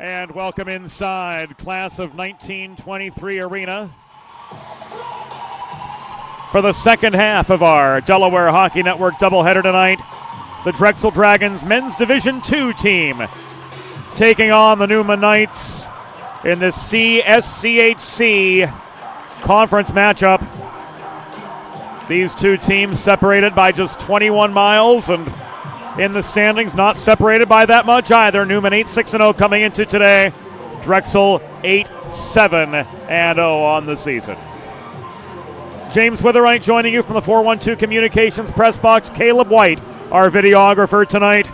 And welcome inside Class of 1923 Arena for the second half of our Delaware Hockey Network doubleheader tonight. The Drexel Dragons men's Division II team taking on the Neumann Knights in the CSCHC conference matchup. These two teams separated by just 21 miles, and in the standings, not separated by that much either. Neumann 8-6-0 coming into today. Drexel 8-7-0 on the season. James Witherite joining you from the 412 Communications press box. Caleb White, our videographer tonight.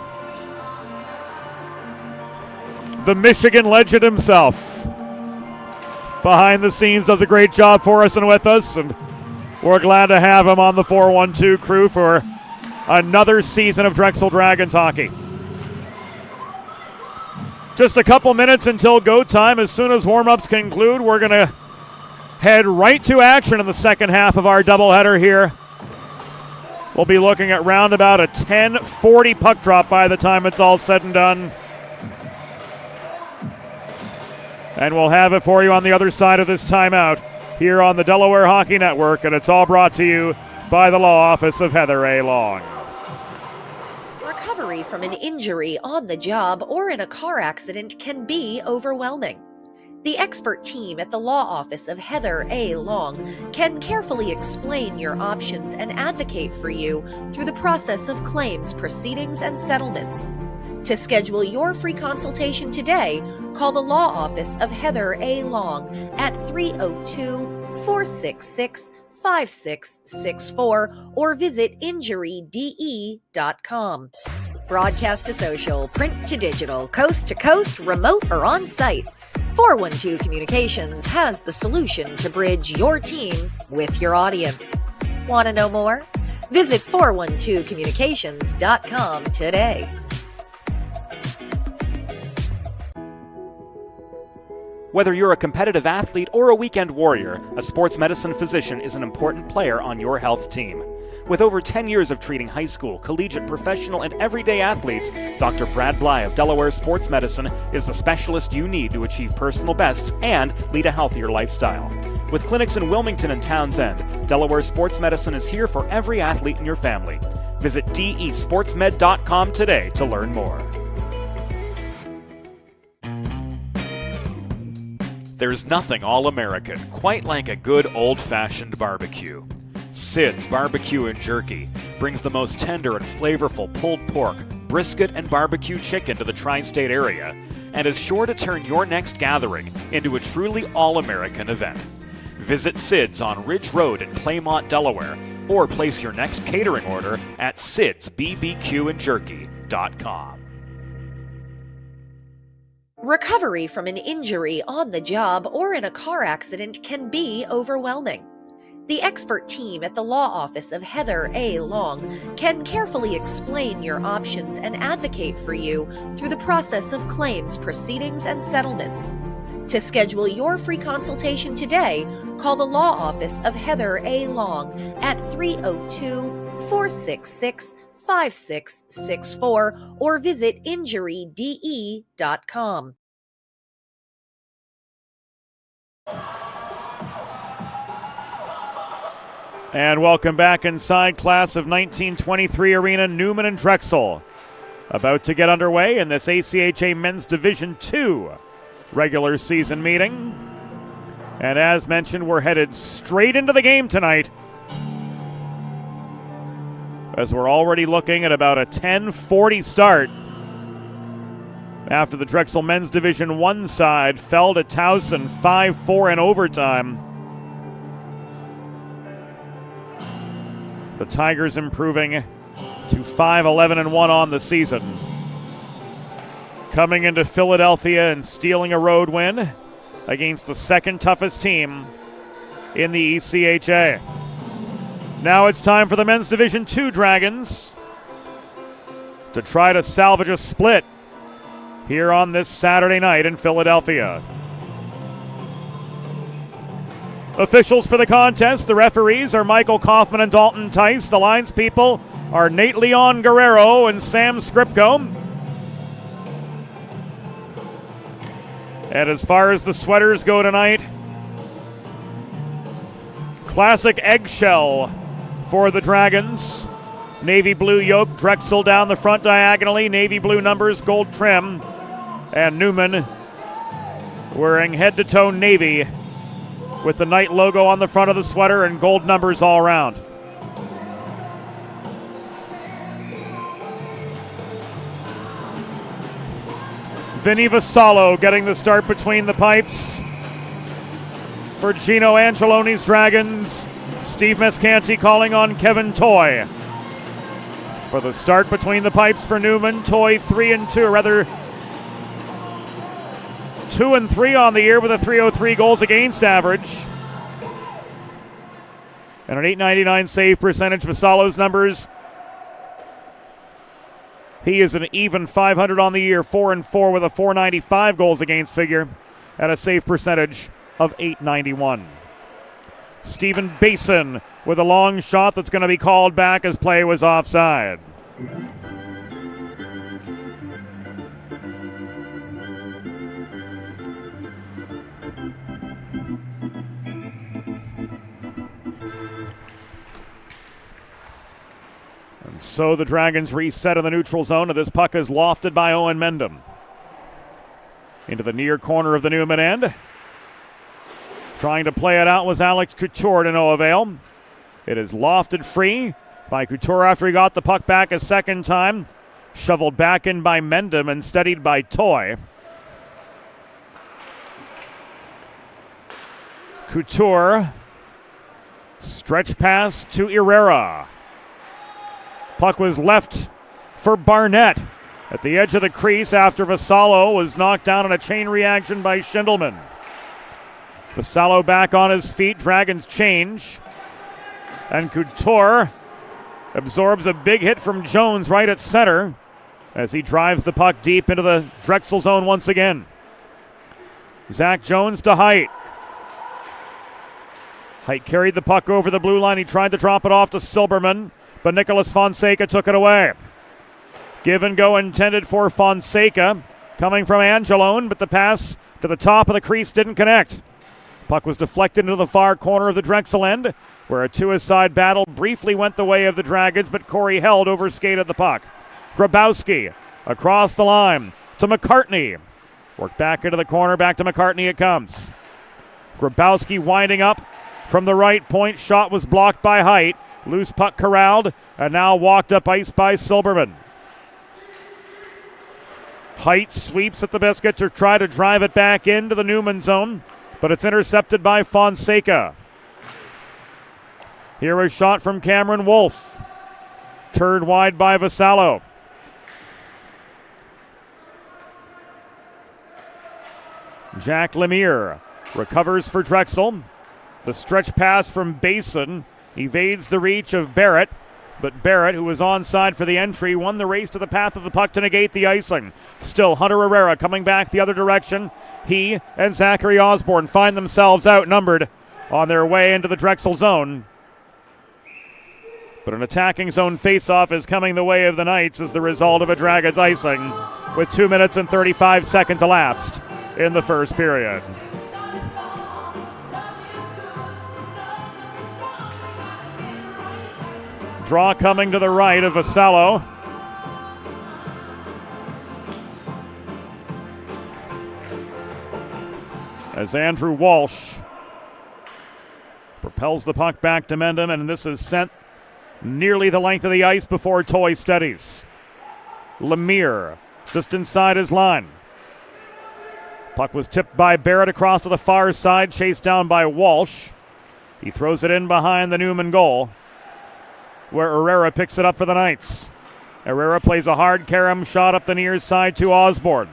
The Michigan legend himself, behind the scenes, does a great job for us and with us, and we're glad to have him on the 412 crew for another season of Drexel Dragons hockey. Just a couple minutes until go time. As soon as warm-ups conclude, we're going to head right to action in the second half of our doubleheader here. We'll be looking at round about a 10:40 puck drop by the time it's all said and done. And we'll have it for you on the other side of this timeout here on the Delaware Hockey Network, and it's all brought to you by the law office of Heather A. Long. Recovery from an injury on the job or in a car accident can be overwhelming. The expert team at the law office of Heather A. Long can carefully explain your options and advocate for you through the process of claims, proceedings, and settlements. To schedule your free consultation today, call the law office of Heather A. Long at 302-466-5664 or visit injuryde.com. Broadcast to social, print to digital, coast to coast, remote or on site, 412 Communications has the solution to bridge your team with your audience. Want to know more? Visit 412communications.com today. Whether you're a competitive athlete or a weekend warrior, a sports medicine physician is an important player on your health team. With over 10 years of treating high school, collegiate, professional, and everyday athletes, Dr. Brad Bly of Delaware Sports Medicine is the specialist you need to achieve personal bests and lead a healthier lifestyle. With clinics in Wilmington and Townsend, Delaware Sports Medicine is here for every athlete in your family. Visit desportsmed.com today to learn more. There's nothing all-American quite like a good old-fashioned barbecue. Sid's Barbecue and Jerky brings the most tender and flavorful pulled pork, brisket, and barbecue chicken to the tri-state area and is sure to turn your next gathering into a truly all-American event. Visit Sid's on Ridge Road in Claymont, Delaware, or place your next catering order at sidsbbqandjerky.com. Recovery from an injury on the job or in a car accident can be overwhelming. The expert team at the law office of Heather A. Long can carefully explain your options and advocate for you through the process of claims, proceedings, and settlements. To schedule your free consultation today, call the law office of Heather A. Long at 302-466-5664 or visit injuryde.com. And welcome back inside Class of 1923 Arena. Neumann and Drexel about to get underway in this ACHA Men's Division II regular season meeting. And as mentioned, we're headed straight into the game tonight, as we're already looking at about a 10:40 start after the Drexel Men's Division I side fell to Towson 5-4 in overtime. The Tigers improving to 5-11-1 on the season. Coming into Philadelphia and stealing a road win against the second toughest team in the ECHA. Now it's time for the Men's Division II Dragons to try to salvage a split here on this Saturday night in Philadelphia. Officials for the contest, the referees are Michael Kaufman and Dalton Tice. The lines people are Nate Leon Guerrero and Sam Skripko. And as far as the sweaters go tonight, classic eggshell for the Dragons. Navy blue yoke, Drexel down the front diagonally, navy blue numbers, gold trim. And Neumann wearing head-to-toe navy with the Knight logo on the front of the sweater and gold numbers all around. Vinny Vassallo getting the start between the pipes for Gino Angeloni's Dragons. Steve Mescanti calling on Kevin Toy for the start between the pipes for Neumann. Toy 3-2, 2-3 on the year with a .303 goals against average and an .899 save percentage. Vassallo's numbers: he is an even .500 on the year, 4-4 with a .495 goals against figure and a save percentage of .891. Stephen Basin with a long shot that's going to be called back as play was offside. And so the Dragons reset in the neutral zone, and this puck is lofted by Owen Mendham into the near corner of the Neumann end. Trying to play it out was Alex Couture to no avail. It is lofted free by Couture after he got the puck back a second time. Shoveled back in by Mendham and steadied by Toy. Couture. Stretch pass to Herrera. Puck was left for Barnett at the edge of the crease after Vassallo was knocked down in a chain reaction by Schindelman. Vassallo back on his feet. Dragons change. And Couture absorbs a big hit from Jones right at center as he drives the puck deep into the Drexel zone once again. Zach Jones to Height. Height carried the puck over the blue line. He tried to drop it off to Silberman, but Nicholas Fonseca took it away. Give and go intended for Fonseca, coming from Angelone, but the pass to the top of the crease didn't connect. Puck was deflected into the far corner of the Drexel end, where a two-a-side battle briefly went the way of the Dragons, but Corey Held overskated the puck. Grabowski across the line to McCartney. Worked back into the corner, back to McCartney it comes. Grabowski winding up from the right point. Shot was blocked by Height. Loose puck corralled, and now walked up ice by Silberman. Height sweeps at the biscuit to try to drive it back into the Neumann zone, but it's intercepted by Fonseca. Here a shot from Cameron Wolfe. Turned wide by Vassallo. Jack Lemire recovers for Drexel. The stretch pass from Basin evades the reach of Barrett, but Barrett, who was onside for the entry, won the race to the path of the puck to negate the icing. Still Hunter Herrera coming back the other direction. He and Zachary Osborne find themselves outnumbered on their way into the Drexel zone. But an attacking zone faceoff is coming the way of the Knights as the result of a Dragons icing with 2 minutes and 35 seconds elapsed in the first period. Draw coming to the right of Vassallo. As Andrew Walsh propels the puck back to Mendham, and this is sent nearly the length of the ice before Toy steadies. Lemire just inside his line. Puck was tipped by Barrett across to the far side, chased down by Walsh. He throws it in behind the Neumann goal, where Herrera picks it up for the Knights. Herrera plays a hard carom shot up the near side to Osborne.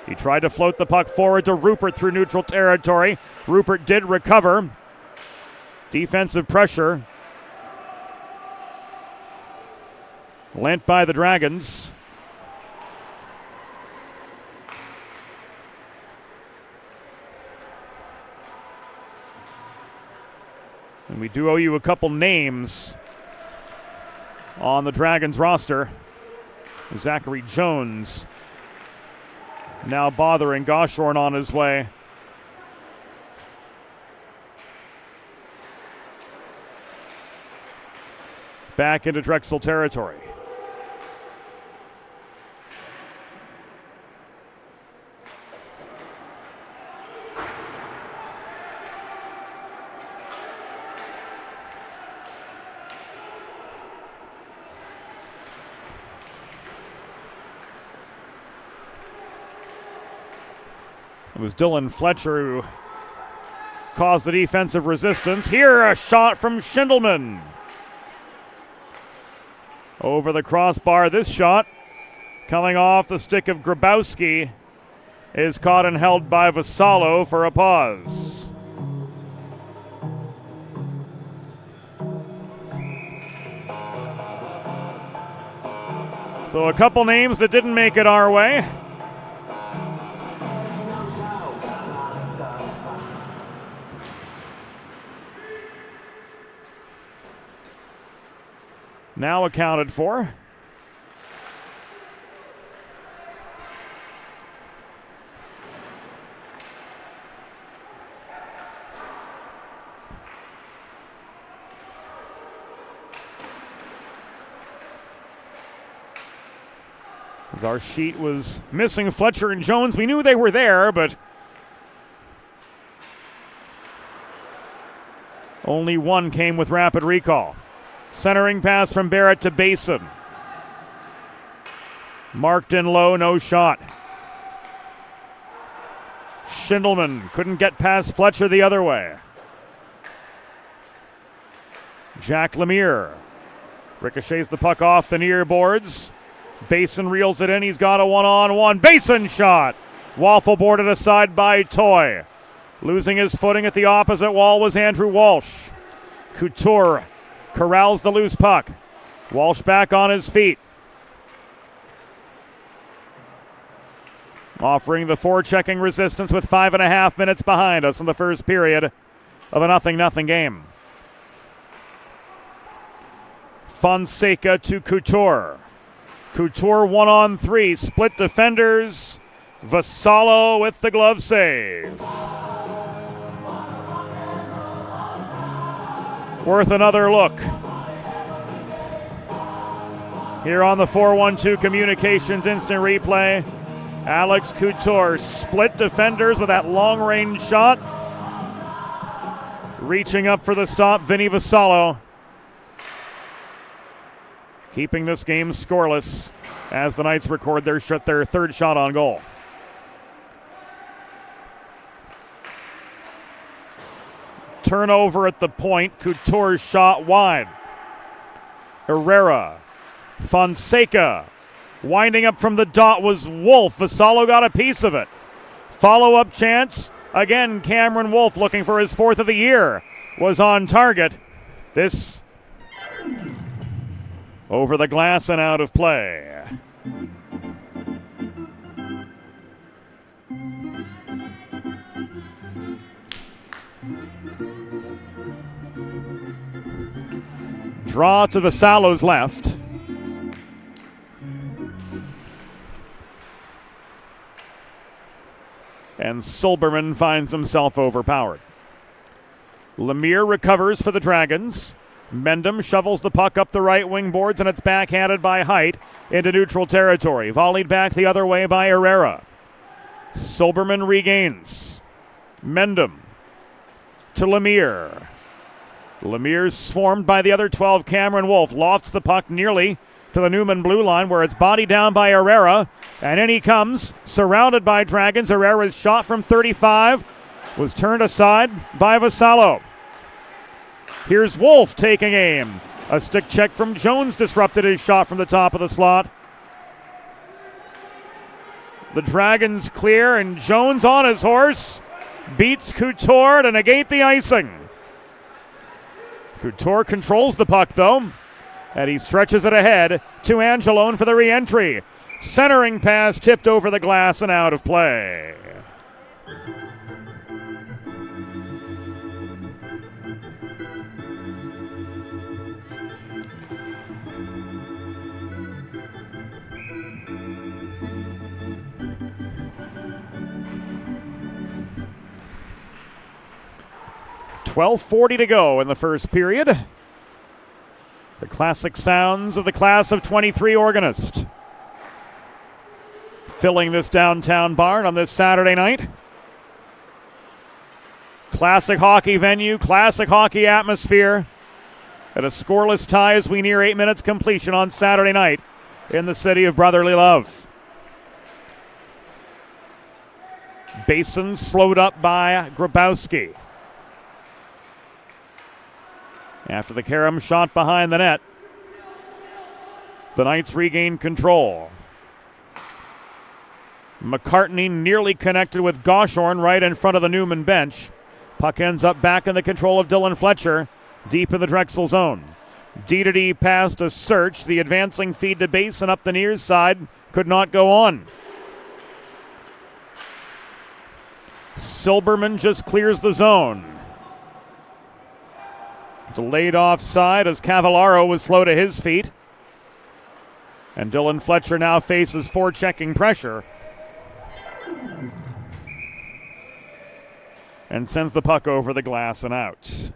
He tried to float the puck forward to Rupert through neutral territory. Rupert did recover. Defensive pressure lent by the Dragons. And we do owe you a couple names on the Dragons roster. Zachary Jones Now bothering Goshorn on his way. Back into Drexel territory. It was Dylan Fletcher who caused the defensive resistance. Here, a shot from Schindelman. Over the crossbar, this shot coming off the stick of Grabowski is caught and held by Vassallo for a pause. So a couple names that didn't make it our way. Now accounted for. As our sheet was missing Fletcher and Jones, we knew they were there, but only one came with rapid recall. Centering pass from Barrett to Basin. Marked in low, no shot. Schindelman couldn't get past Fletcher the other way. Jack Lemire ricochets the puck off the near boards. Basin reels it in. He's got a one-on-one. Basin shot. Waffle boarded aside by Toy. Losing his footing at the opposite wall was Andrew Walsh. Couture corrals the loose puck. Walsh back on his feet. Offering the forechecking resistance with 5.5 minutes behind us in the first period of a 0-0 game. Fonseca to Couture. Couture 1-on-3. Split defenders. Vassallo with the glove save. Worth another look. Here on the 4-1-2 Communications instant replay, Alex Couture split defenders with that long-range shot. Reaching up for the stop, Vinny Vassallo. Keeping this game scoreless as the Knights record their third shot on goal. Turnover at the point. Couture's shot wide. Herrera. Fonseca. Winding up from the dot was Wolf. Vassallo got a piece of it. Follow-up chance. Again, Cameron Wolf, looking for his 4th of the year, was on target. This over the glass and out of play. Draw to Vassallo's left. And Silberman finds himself overpowered. Lemire recovers for the Dragons. Mendham shovels the puck up the right wing boards, and it's backhanded by Height into neutral territory. Volleyed back the other way by Herrera. Silberman regains. Mendham to Lemire. Lemire's swarmed by the other 12. Cameron Wolf lofts the puck nearly to the Neumann blue line, where it's bodied down by Herrera. And in he comes, surrounded by Dragons. Herrera's shot from 35 was turned aside by Vassallo. Here's Wolf taking aim. A stick check from Jones disrupted his shot from the top of the slot. The Dragons clear, and Jones on his horse beats Couture to negate the icing. Couture controls the puck, though, and he stretches it ahead to Angelone for the re-entry. Centering pass tipped over the glass and out of play. 12:40 to go in the first period. The classic sounds of the class of 23 organist filling this downtown barn on this Saturday night. Classic hockey venue, classic hockey atmosphere, and a scoreless tie as we near 8 minutes completion on Saturday night in the city of brotherly love. Basin slowed up by Grabowski. After the carom shot behind the net, the Knights regained control. McCartney nearly connected with Goshorn right in front of the Neumann bench. Puck ends up back in the control of Dylan Fletcher, deep in the Drexel zone. D past a search. The advancing feed to Basin up the near side could not go on. Silberman just clears the zone. Delayed offside as Cavallaro was slow to his feet. And Dylan Fletcher now faces forechecking pressure and sends the puck over the glass and out.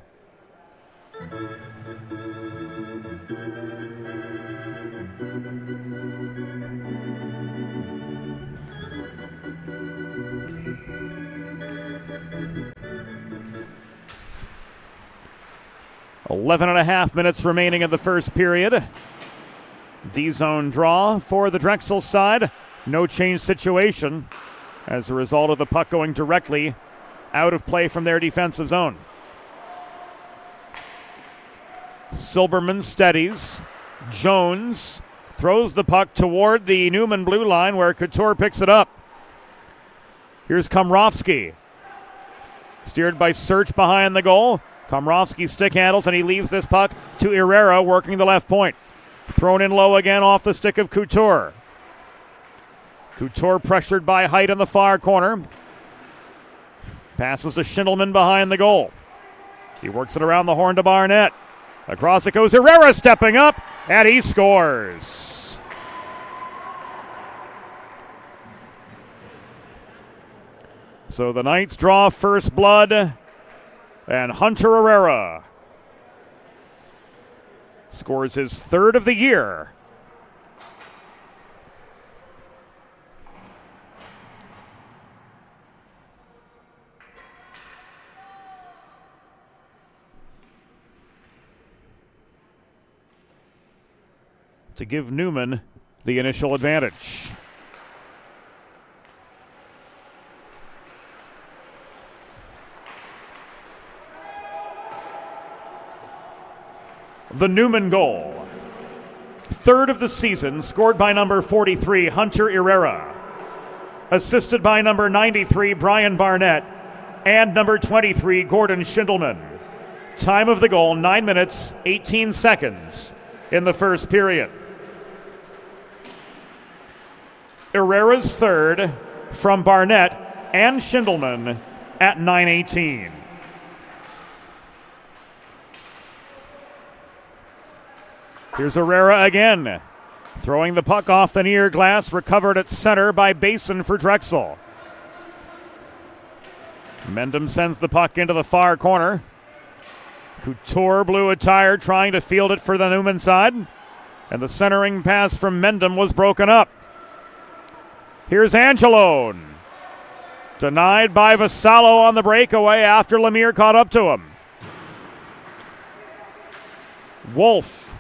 Eleven and a half minutes remaining in the first period. D-zone draw for the Drexel side. No change situation as a result of the puck going directly out of play from their defensive zone. Silberman steadies. Jones throws the puck toward the Neumann blue line where Couture picks it up. Here's Komrovsky. Steered by Search behind the goal. Komrovsky stick handles and he leaves this puck to Herrera working the left point. Thrown in low again off the stick of Couture. Couture pressured by Height in the far corner. Passes to Schindelman behind the goal. He works it around the horn to Barnett. Across it goes Herrera stepping up, and he scores. So the Knights draw first blood, and Hunter Herrera scores his third of the year. To give Neumann the initial advantage. The Neumann goal, third of the season, scored by number 43, Hunter Herrera, assisted by number 93, Brian Barnett, and number 23, Gordon Schindelman. Time of the goal, 9 minutes, 18 seconds in the first period. Herrera's third from Barnett and Schindelman at 9:18. Here's Herrera again, throwing the puck off the near glass, recovered at center by Basin for Drexel. Mendham sends the puck into the far corner. Couture, blue attire, trying to field it for the Neumann side, and the centering pass from Mendham was broken up. Here's Angelone, denied by Vassallo on the breakaway after Lemire caught up to him. Wolf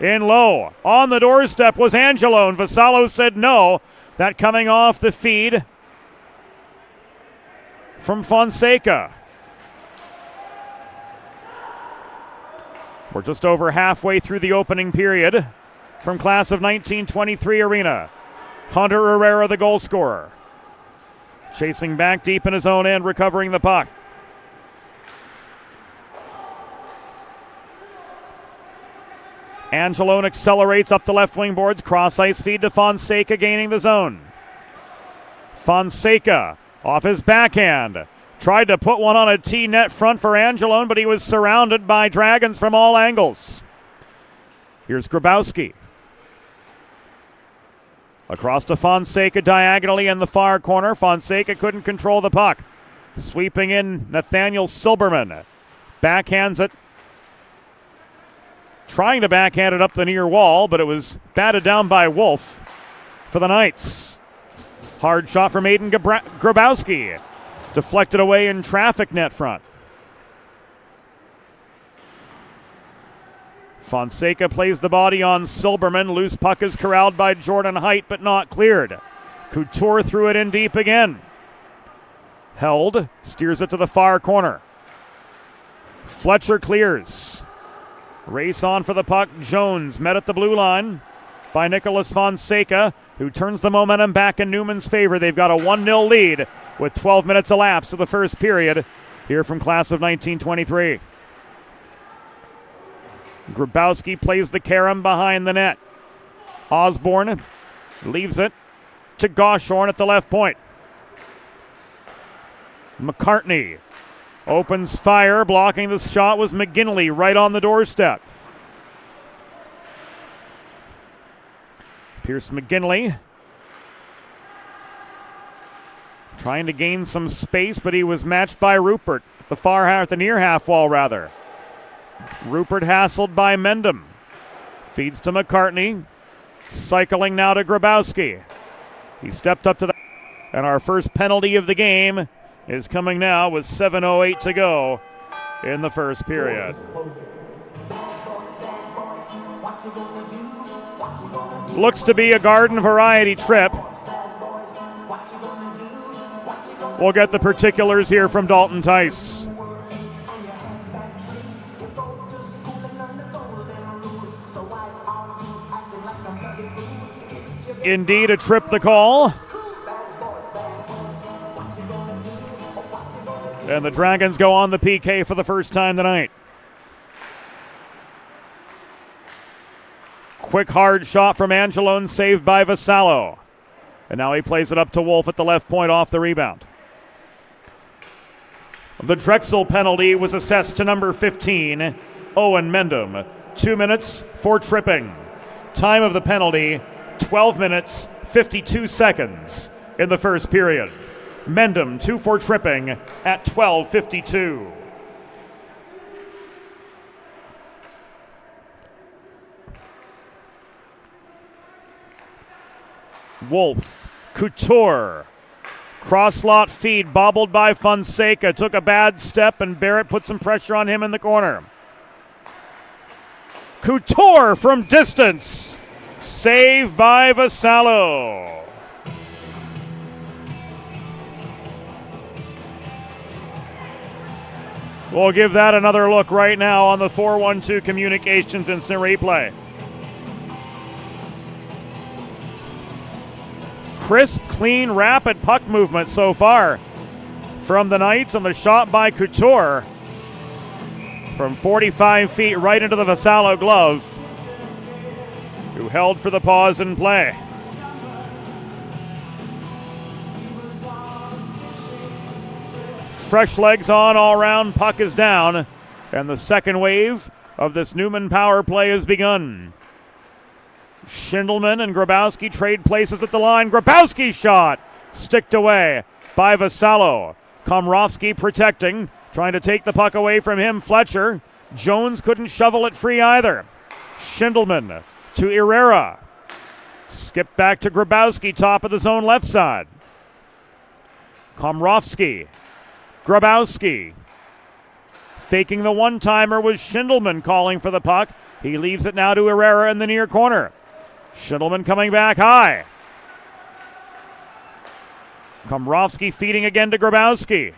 in low. On the doorstep was Angelone. Vassallo said no. That coming off the feed from Fonseca. We're just over halfway through the opening period from class of 1923 arena. Hunter Herrera, the goal scorer. Chasing back deep in his own end, recovering the puck. Angelone accelerates up the left wing boards. Cross ice feed to Fonseca, gaining the zone. Fonseca off his backhand. Tried to put one on a T-net front for Angelone, but he was surrounded by Dragons from all angles. Here's Grabowski. Across to Fonseca diagonally in the far corner. Fonseca couldn't control the puck. Sweeping in Nathaniel Silberman. Backhands it. Trying to backhand it up the near wall, but it was batted down by Wolf for the Knights. Hard shot from Aiden Grabowski. Deflected away in traffic net front. Fonseca plays the body on Silberman. Loose puck is corralled by Jordan Height, but not cleared. Couture threw it in deep again. Held, steers it to the far corner. Fletcher clears. Race on for the puck. Jones met at the blue line by Nicholas Fonseca, who turns the momentum back in Neumann's favor. They've got a 1-0 lead with 12 minutes elapsed of the first period here from class of 1923. Grabowski plays the carom behind the net. Osborne leaves it to Goshorn at the left point. McCartney opens fire. Blocking the shot was McGinley right on the doorstep. Pierce McGinley trying to gain some space, but he was matched by Rupert at the far half, the near half wall rather. Rupert hassled by Mendham. Feeds to McCartney. Cycling now to Grabowski. He stepped up to the... And our first penalty of the game is coming now with 7:08 to go in the first period. Looks to be a garden variety trip. We'll get the particulars here from Dalton Tice. Indeed, a trip the call. And the Dragons go on the PK for the first time tonight. Quick hard shot from Angelone, saved by Vassallo. And now he plays it up to Wolf at the left point off the rebound. The Drexel penalty was assessed to number 15, Owen Mendham. 2 minutes for tripping. Time of the penalty, 12 minutes, 52 seconds in the first period. Mendham 2 for tripping at 12:52. Wolf, Couture, cross-lot feed, bobbled by Fonseca, took a bad step and Barrett put some pressure on him in the corner. Couture from distance, save by Vassallo. We'll give that another look right now on the 412 Communications instant replay. Crisp, clean, rapid puck movement so far from the Knights, and the shot by Couture from 45 feet right into the Vassallo glove, who held for the pause and play. Fresh legs on all around, puck is down, and the second wave of this Neumann power play has begun. Schindelman and Grabowski trade places at the line. Grabowski's shot sticked away by Vassallo. Komrovsky protecting, trying to take the puck away from him. Fletcher. Jones couldn't shovel it free either. Schindelman to Herrera. Skip back to Grabowski, top of the zone left side. Komrovsky. Grabowski. Faking the one-timer was Schindelman calling for the puck. He leaves it now to Herrera in the near corner. Schindelman coming back high. Komrovsky feeding again to Grabowski.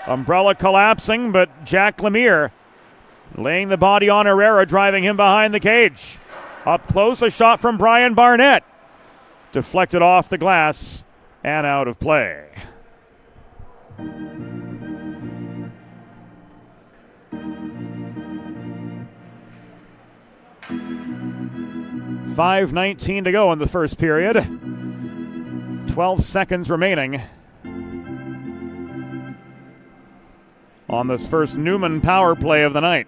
Umbrella collapsing, but Jack Lemire laying the body on Herrera, driving him behind the cage. Up close, a shot from Brian Barnett. Deflected off the glass and out of play. .5:19 to go in the first period. 12 seconds remaining on this first Neumann power play of the night.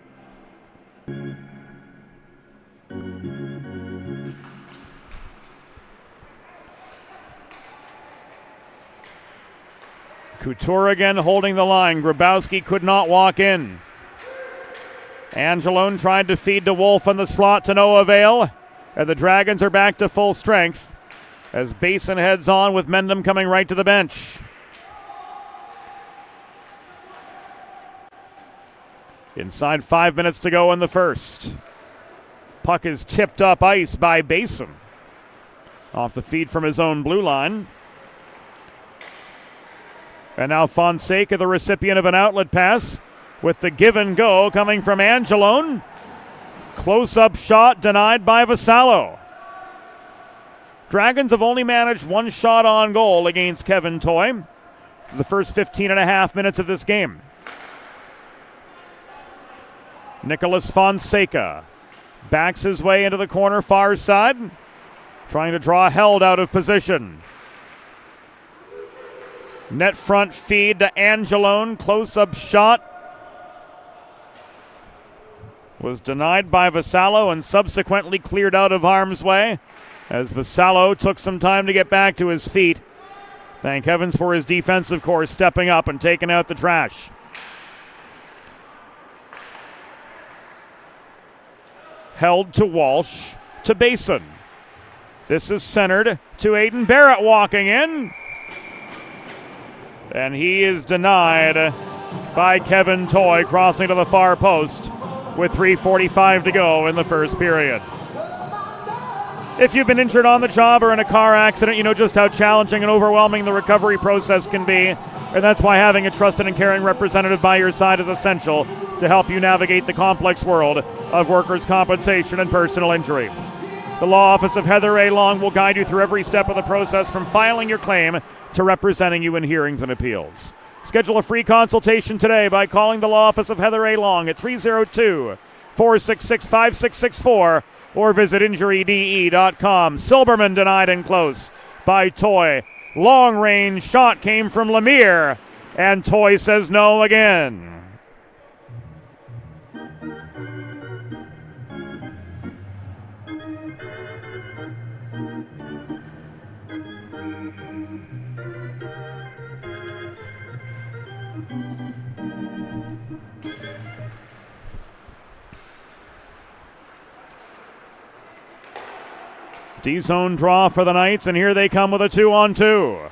Couture again holding the line. Grabowski could not walk in. Angelone tried to feed to Wolf in the slot to no avail. And the Dragons are back to full strength as Basin heads on with Mendham coming right to the bench. Inside 5 minutes to go in the first. Puck is tipped up ice by Basin. Off the feed from his own blue line. And now Fonseca, the recipient of an outlet pass, with the give and go coming from Angelone. Close-up shot denied by Vassallo. Dragons have only managed one shot on goal against Kevin Toy for the first 15 and a half minutes of this game. Nicholas Fonseca backs his way into the corner far side, trying to draw Held out of position. Net front feed to Angelone. Close-up shot was denied by Vassallo and subsequently cleared out of harm's way as Vassallo took some time to get back to his feet. Thank heavens for his defensive corps stepping up and taking out the trash. Held to Walsh, to Basin. This is centered to Aiden Barrett walking in. And he is denied by Kevin Toy, crossing to the far post with 3:45 to go in the first period. If you've been injured on the job or in a car accident, you know just how challenging and overwhelming the recovery process can be. And that's why having a trusted and caring representative by your side is essential to help you navigate the complex world of workers' compensation and personal injury. The Law Office of Heather A. Long will guide you through every step of the process, from filing your claim to representing you in hearings and appeals. Schedule a free consultation today by calling the Law Office of Heather A. Long at 302-466-5664 or visit injuryde.com. Silberman denied and close by Toy. Long range shot came from Lemire, and Toy says no again. D-zone draw for the Knights, and here they come with a 2-on-2.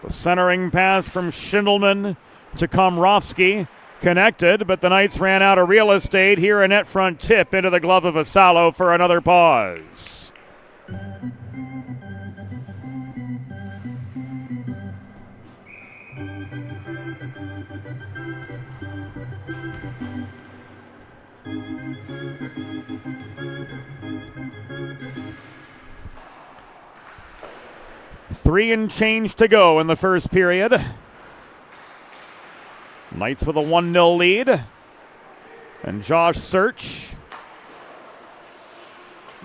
The centering pass from Schindelman to Komrovsky connected, but the Knights ran out of real estate. Here a net front tip into the glove of Vassallo for another pause. Three and change to go in the first period. Knights with a 1-0 lead. And Josh Search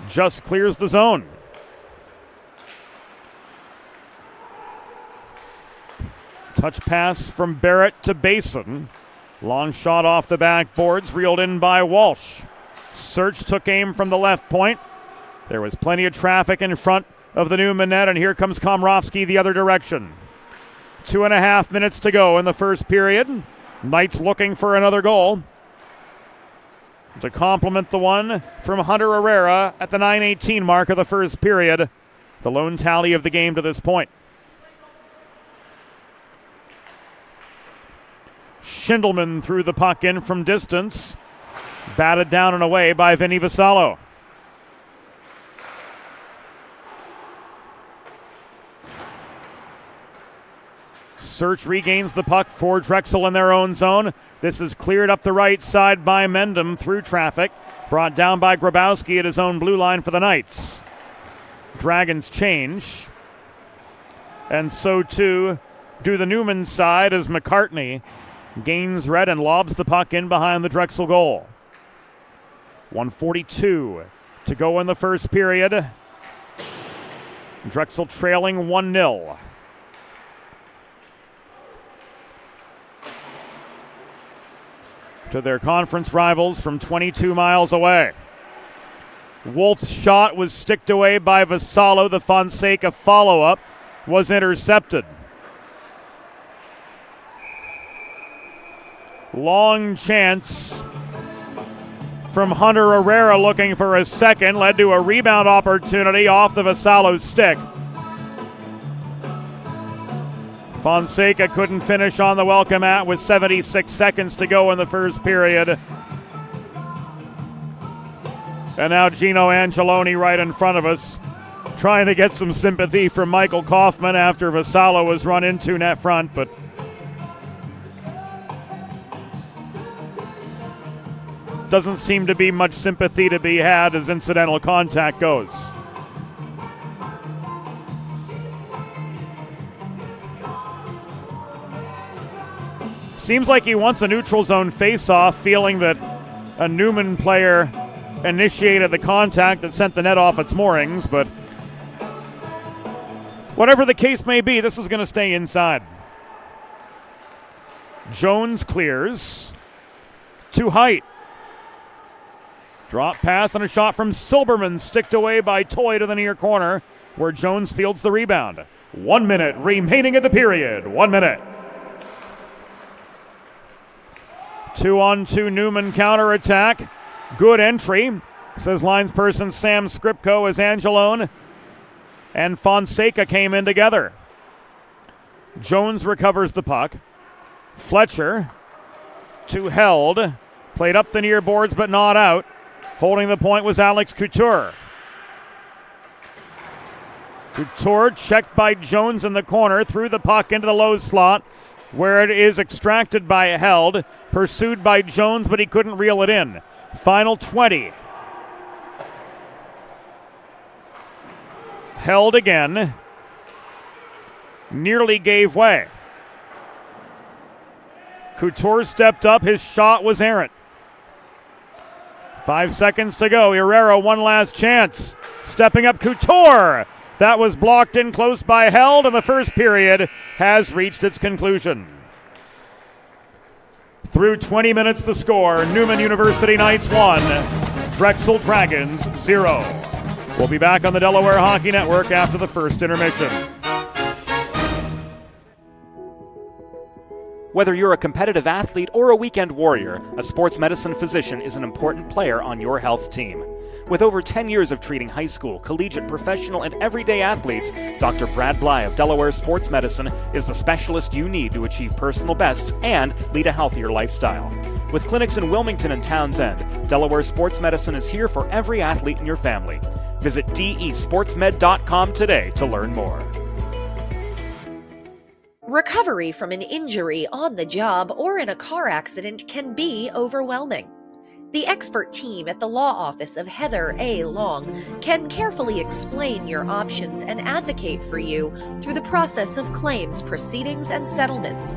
just clears the zone. Touch pass from Barrett to Basin. Long shot off the backboards, reeled in by Walsh. Search took aim from the left point. There was plenty of traffic in front of the Neumann net, and here comes Komrovsky the other direction. 2.5 minutes to go in the first period. Knights looking for another goal to complement the one from Hunter Herrera at the 9:18 mark of the first period. The lone tally of the game to this point. Schindelman threw the puck in from distance. Batted down and away by Vinny Vassallo. Search regains the puck for Drexel in their own zone. This is cleared up the right side by Mendham through traffic. Brought down by Grabowski at his own blue line for the Knights. Dragons change. And so too do the Neumann side as McCartney gains red and lobs the puck in behind the Drexel goal. 1:42 to go in the first period. Drexel trailing 1-0. To their conference rivals from 22 miles away. Wolf's shot was sticked away by Vassallo. The Fonseca follow-up was intercepted. Long chance from Hunter Herrera looking for a second, led to a rebound opportunity off the Vassallo's stick. Fonseca couldn't finish on the welcome mat with 76 seconds to go in the first period. And now Gino Angeloni right in front of us, trying to get some sympathy from Michael Kaufman after Vassallo was run into net front, but doesn't seem to be much sympathy to be had as incidental contact goes. Seems like he wants a neutral zone face-off, feeling that a Neumann player initiated the contact that sent the net off its moorings, but whatever the case may be, this is going to stay inside. Jones clears to Height. Drop pass and a shot from Silberman, sticked away by Toy to the near corner, where Jones fields the rebound. 1 minute remaining in the period. 1 minute. 2-on-2 Neumann counterattack. Good entry, says linesperson Sam Skripko, as Angelone and Fonseca came in together. Jones recovers the puck. Fletcher to Held. Played up the near boards but not out. Holding the point was Alex Couture. Couture checked by Jones in the corner, threw the puck into the low slot, where it is extracted by Held, pursued by Jones, but he couldn't reel it in. Final 20. Held again. Nearly gave way. Couture stepped up. His shot was errant. 5 seconds to go. Herrera, one last chance. Stepping up Couture. That was blocked in close by Held, and the first period has reached its conclusion. Through 20 minutes, the score: Neumann University Knights 1, Drexel Dragons 0. We'll be back on the Delaware Hockey Network after the first intermission. Whether you're a competitive athlete or a weekend warrior, a sports medicine physician is an important player on your health team. With over 10 years of treating high school, collegiate, professional, and everyday athletes, Dr. Brad Bly of Delaware Sports Medicine is the specialist you need to achieve personal bests and lead a healthier lifestyle. With clinics in Wilmington and Townsend, Delaware Sports Medicine is here for every athlete in your family. Visit desportsmed.com today to learn more. Recovery from an injury on the job or in a car accident can be overwhelming. The expert team at the law office of Heather A. Long can carefully explain your options and advocate for you through the process of claims, proceedings, and settlements.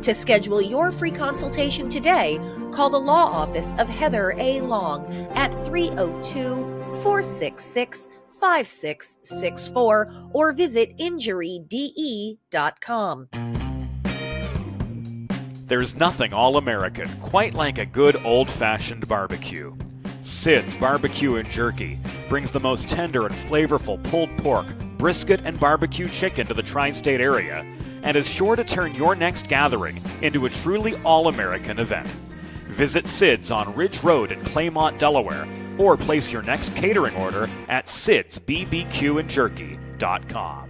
To schedule your free consultation today, call the law office of Heather A. Long at 302-466-5664 or visit injuryde.com. There's nothing all-American quite like a good old-fashioned barbecue. Sid's Barbecue and Jerky brings the most tender and flavorful pulled pork, brisket, and barbecue chicken to the tri-state area and is sure to turn your next gathering into a truly all-American event. Visit Sid's on Ridge Road in Claymont, Delaware, or place your next catering order at sidsbbqandjerky.com.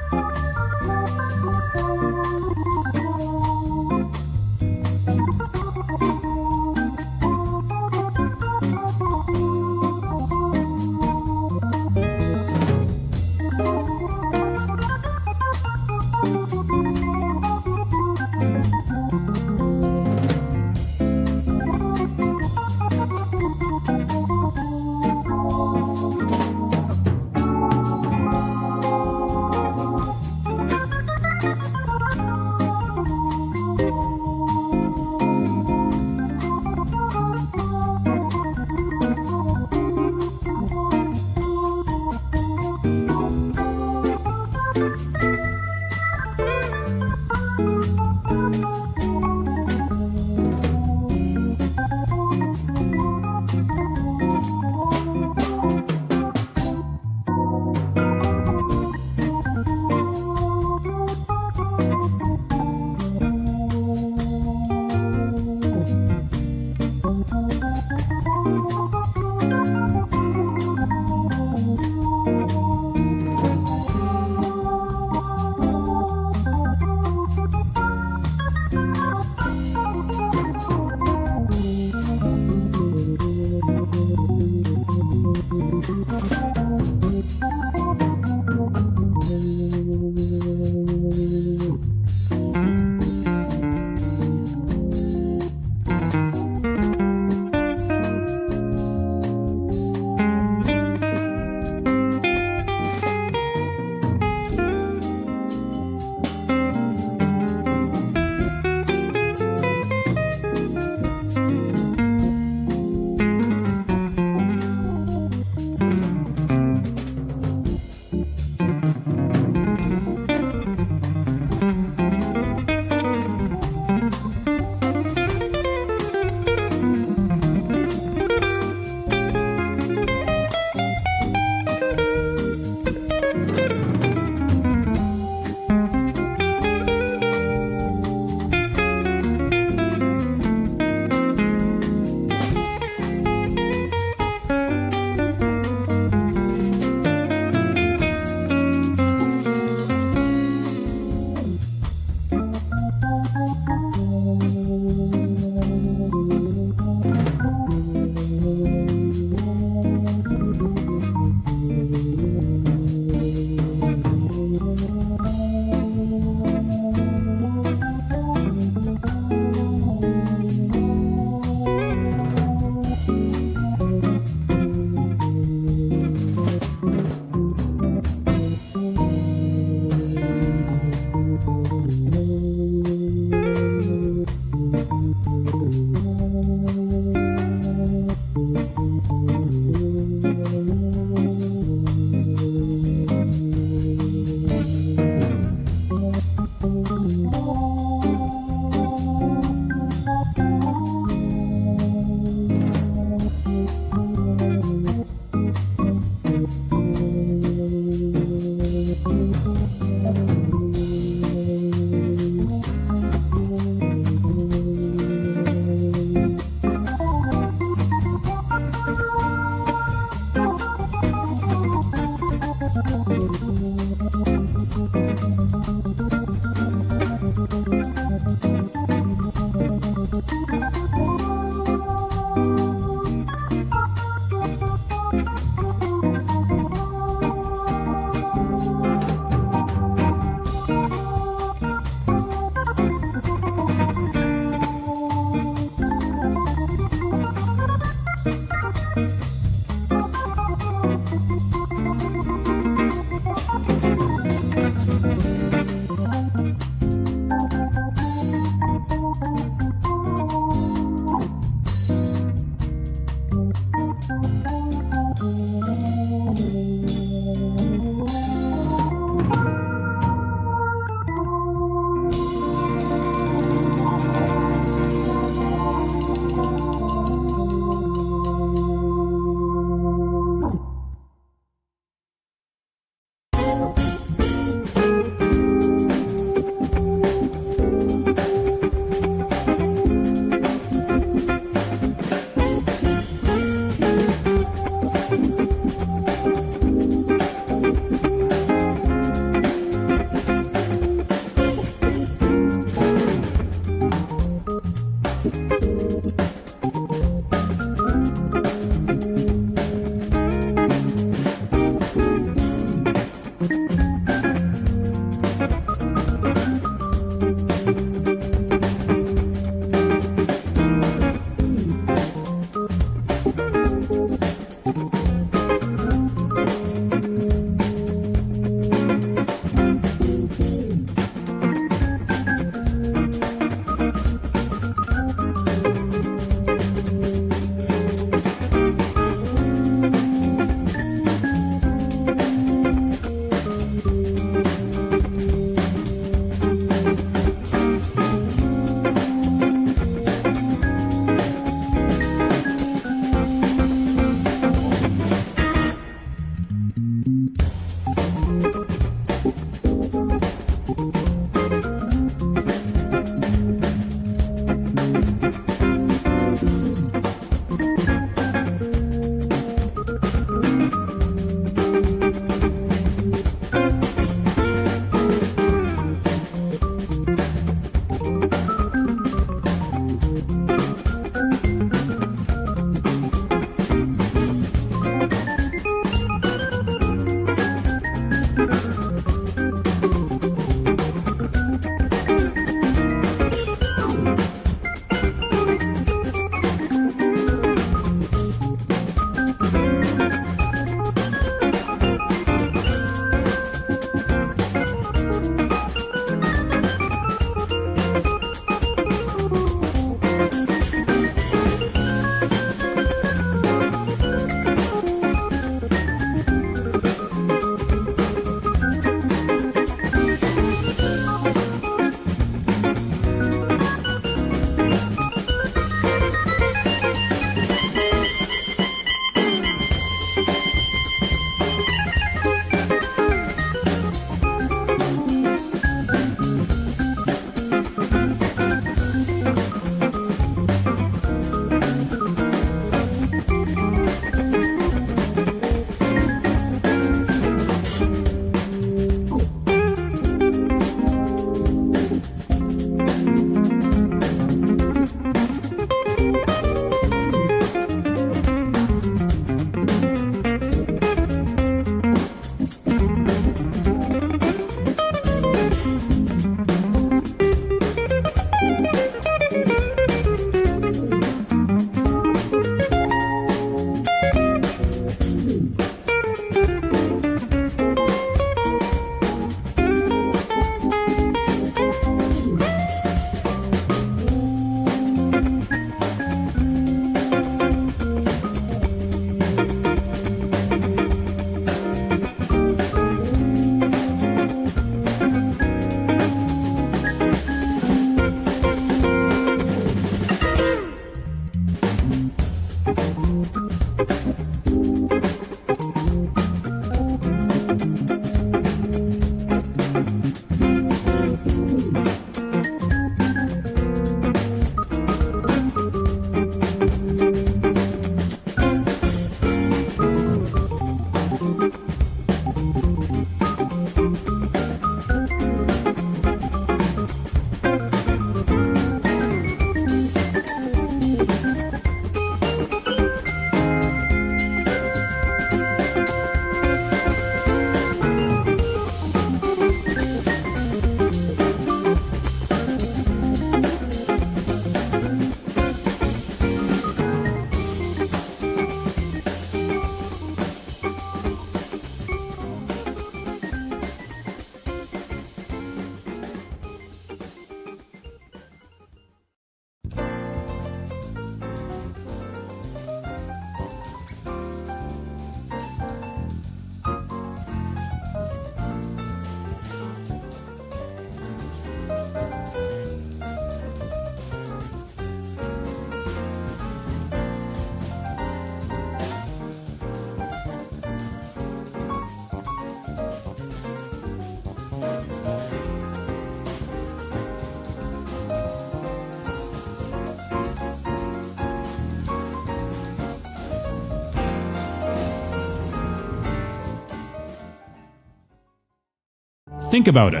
Think about it.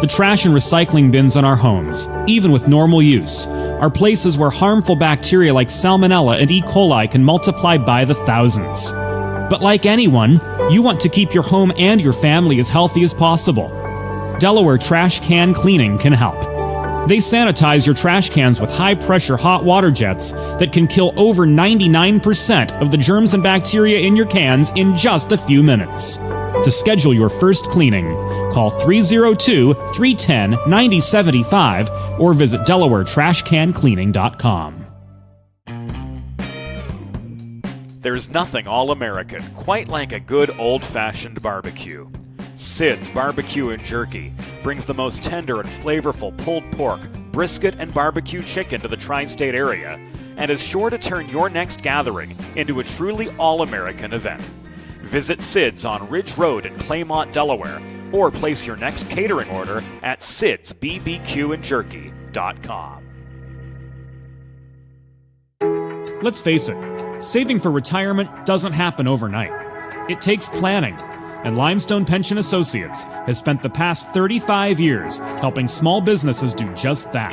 The trash and recycling bins in our homes, even with normal use, are places where harmful bacteria like Salmonella and E. coli can multiply by the thousands. But like anyone, you want to keep your home and your family as healthy as possible. Delaware Trash Can Cleaning can help. They sanitize your trash cans with high-pressure hot water jets that can kill over 99% of the germs and bacteria in your cans in just a few minutes. To schedule your first cleaning, call 302-310-9075 or visit DelawareTrashCanCleaning.com. There's nothing all-American quite like a good old-fashioned barbecue. Sid's Barbecue and Jerky brings the most tender and flavorful pulled pork, brisket, and barbecue chicken to the tri-state area and is sure to turn your next gathering into a truly all-American event. Visit Sid's on Ridge Road in Claymont, Delaware, or place your next catering order at sidsbbqandjerky.com. Let's face it, saving for retirement doesn't happen overnight. It takes planning, and Limestone Pension Associates has spent the past 35 years helping small businesses do just that.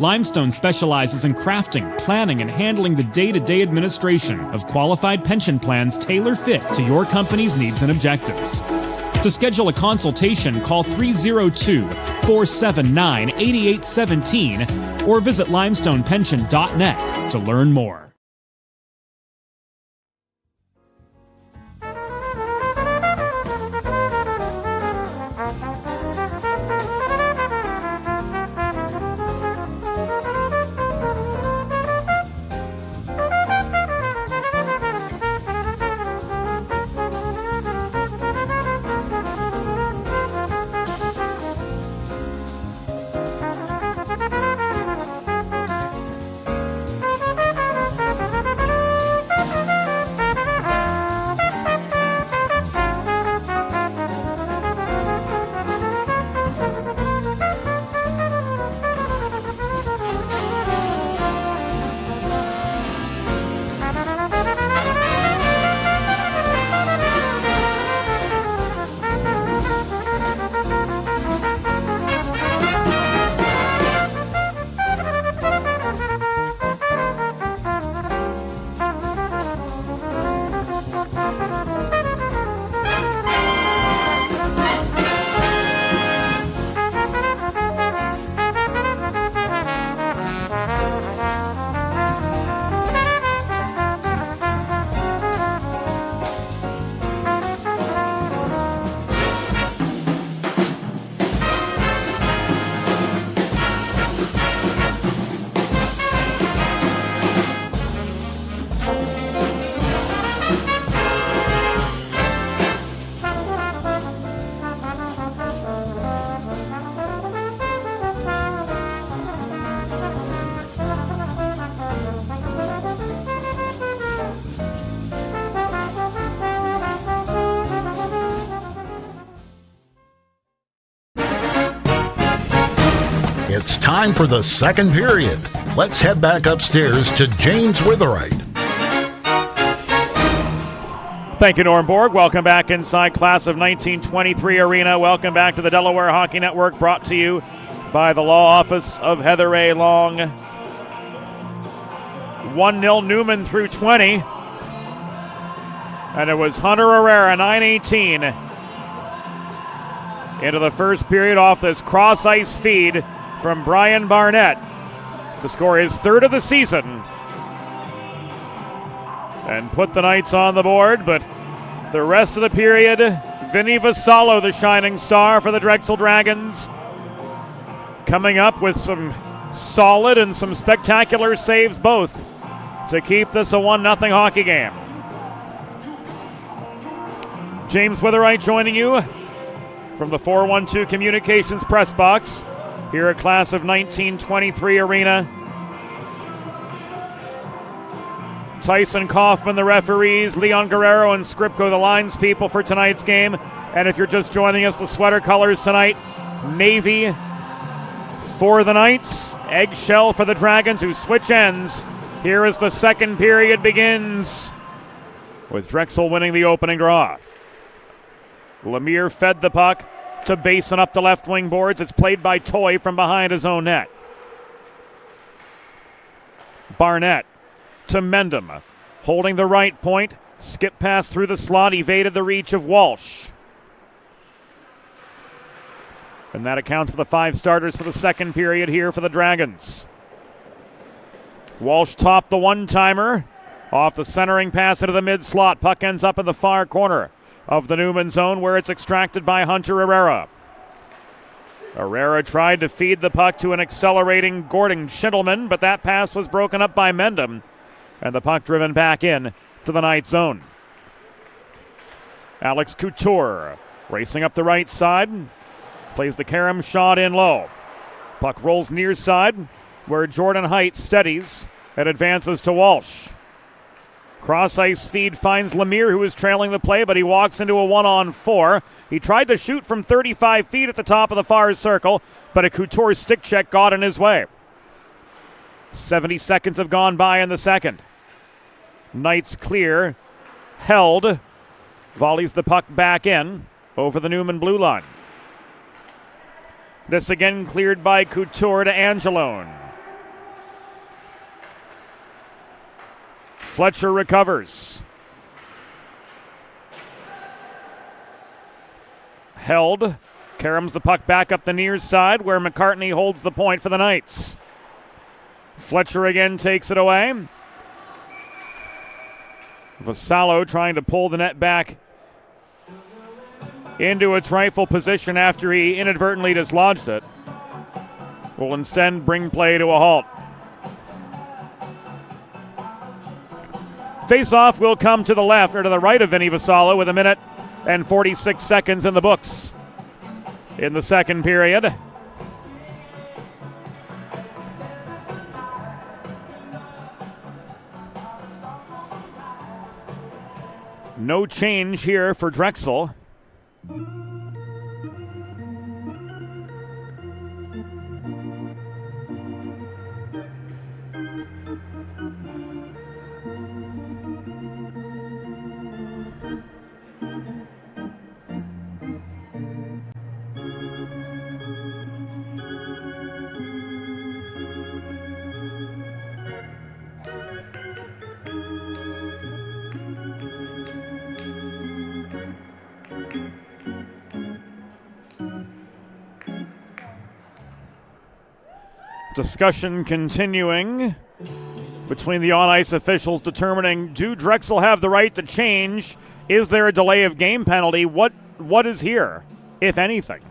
Limestone specializes in crafting, planning, and handling the day-to-day administration of qualified pension plans tailor-fit to your company's needs and objectives. To schedule a consultation, call 302-479-8817 or visit limestonepension.net to learn more. It's time for the second period. Let's head back upstairs to James Witherite. Thank you, Norm Borg. Welcome back inside Class of 1923 Arena. Welcome back to the Delaware Hockey Network, brought to you by the Law Office of Heather A. Long. 1-0 Neumann through 20. And it was Hunter Herrera, 9:18. Into the first period off this cross-ice feed from Brian Barnett to score his third of the season and put the Knights on the board. But the rest of the period, Vinny Vassallo, the shining star for the Drexel Dragons, coming up with some solid and some spectacular saves both to keep this a 1-0 hockey game. James Witherite joining you from the 412 Communications press box here at Class of 1923 Arena. Tyson Kaufman, the referees, Leon Guerrero and Skripko, the lines people for tonight's game. And if you're just joining us, the sweater colors tonight, navy for the Knights, eggshell for the Dragons, who switch ends here as the second period begins, with Drexel winning the opening draw. Lemire fed the puck to Basin up the left wing boards. It's played by Toy from behind his own net. Barnett to Mendham, holding the right point. Skip pass through the slot, evaded the reach of Walsh. And that accounts for the 5 starters for the second period here for the Dragons. Walsh topped the one-timer off the centering pass into the mid-slot. Puck ends up in the far corner of the Neumann zone where it's extracted by Hunter Herrera. Herrera tried to feed the puck to an accelerating Gordon Schindelman, but that pass was broken up by Mendham, and the puck driven back in to the Knights zone. Alex Couture racing up the right side, plays the carom shot in low. Puck rolls near side where Jordan Haidt steadies and advances to Walsh. Cross ice feed finds Lemire, who is trailing the play, but he walks into a 1-on-4. He tried to shoot from 35 feet at the top of the far circle, but a Couture stick check got in his way. 70 seconds have gone by in the second. Knights clear, held, volleys the puck back in over the Neumann blue line. This again cleared by Couture to Angelone. Fletcher recovers. Held. Caroms the puck back up the near side where McCartney holds the point for the Knights. Fletcher again takes it away. Vassallo trying to pull the net back into its rightful position after he inadvertently dislodged it. Will instead bring play to a halt. Face-off will come to the left or to the right of Vinny Vassallo with 1 minute and 46 seconds in the books in the second period. No change here for Drexel. Discussion continuing between the on-ice officials determining, do Drexel have the right to change? Is there a delay of game penalty? What is here, if anything?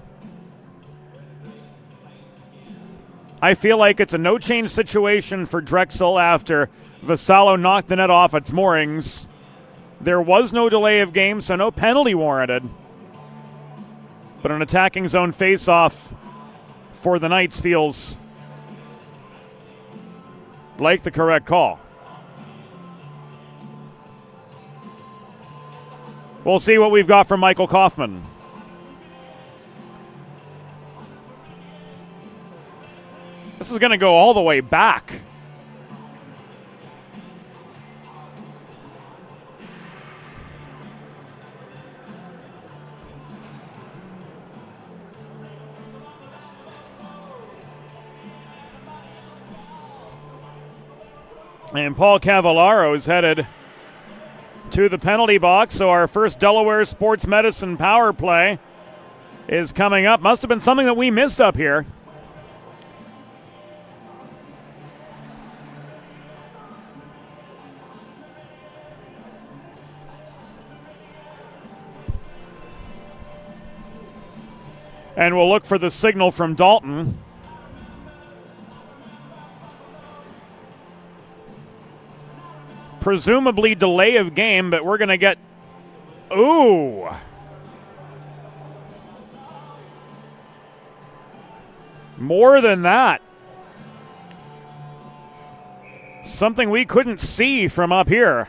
I feel like it's a no-change situation for Drexel after Vassallo knocked the net off its moorings. There was no delay of game, so no penalty warranted. But an attacking zone face-off for the Knights feels like the correct call. We'll see what we've got from Michael Kaufman. This is going to go all the way back. And Paul Cavallaro is headed to the penalty box. So our first Delaware Sports Medicine power play is coming up. Must have been something that we missed up here. And we'll look for the signal from Dalton. Presumably delay of game, but we're going to get... Ooh! More than that. Something we couldn't see from up here.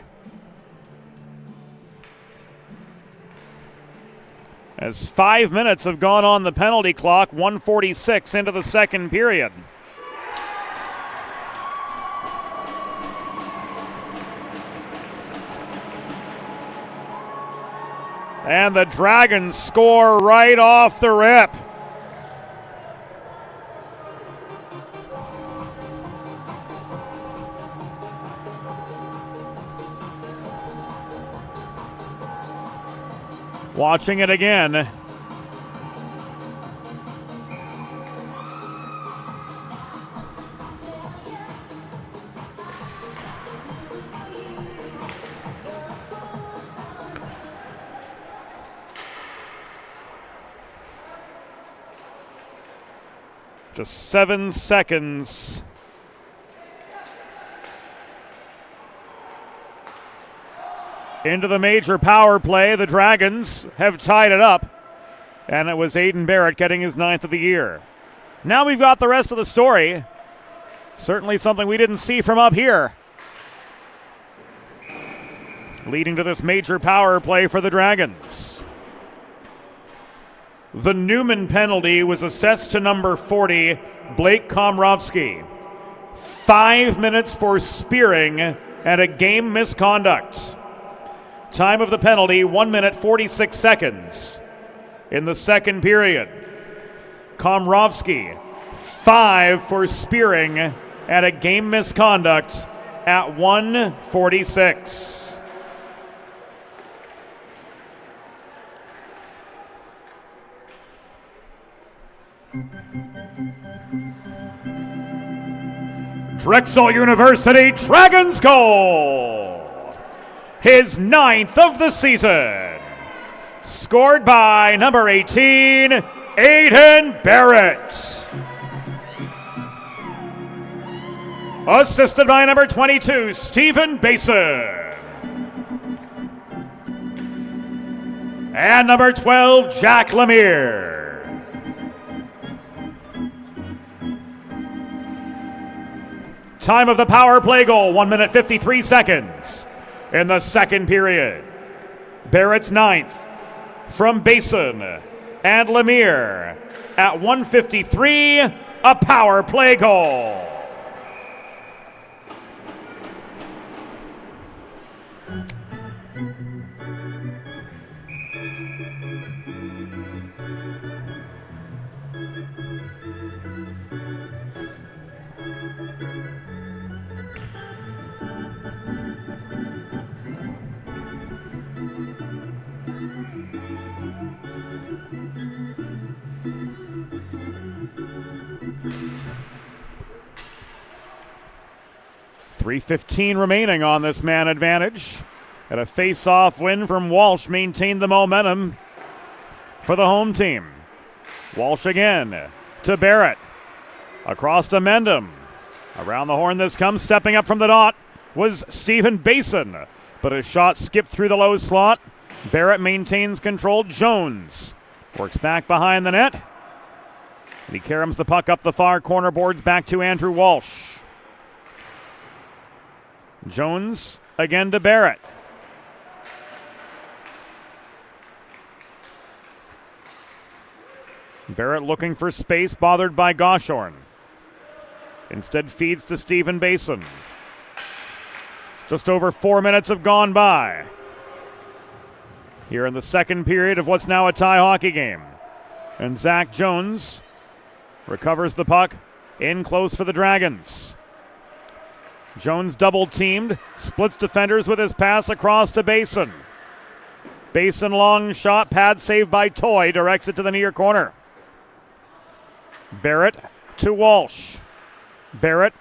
As 5 minutes have gone on the penalty clock, 1:46 into the second period. And the Dragons score right off the rip. Watching it again. Just 7 seconds. Into the major power play, the Dragons have tied it up. And it was Aiden Barrett getting his 9th of the year. Now we've got the rest of the story. Certainly something we didn't see from up here. Leading to this major power play for the Dragons. The Neumann penalty was assessed to number 40, Blake Komrovsky. 5 minutes for spearing and a game misconduct. Time of the penalty, 1 minute 46 seconds. In the second period, Komrovsky, 5 for spearing and a game misconduct at 1:46. Drexel University Dragons goal. His 9th of the season. Scored by number 18, Aiden Barrett. Assisted by number 22, Stephen Basin. And number 12, Jack Lemire. Time of the power play goal, 1 minute 53 seconds. In the second period, Barrett's 9th from Basin and Lemire at 1:53, a power play goal. .3:15 remaining on this man advantage. And a face-off win from Walsh maintained the momentum for the home team. Walsh again to Barrett. Across to Mendham. Around the horn this comes. Stepping up from the dot was Stephen Basin. But his shot skipped through the low slot. Barrett maintains control. Jones works back behind the net. And he caroms the puck up the far corner boards back to Andrew Walsh. Jones again to Barrett. Barrett looking for space, bothered by Goshorn. Instead feeds to Stephen Basin. Just over 4 minutes have gone by here in the second period of what's now a tie hockey game. And Zach Jones recovers the puck in close for the Dragons. Jones double-teamed, splits defenders with his pass across to Basin. Basin long shot, pad saved by Toy, directs it to the near corner. Barrett to Walsh. Barrett,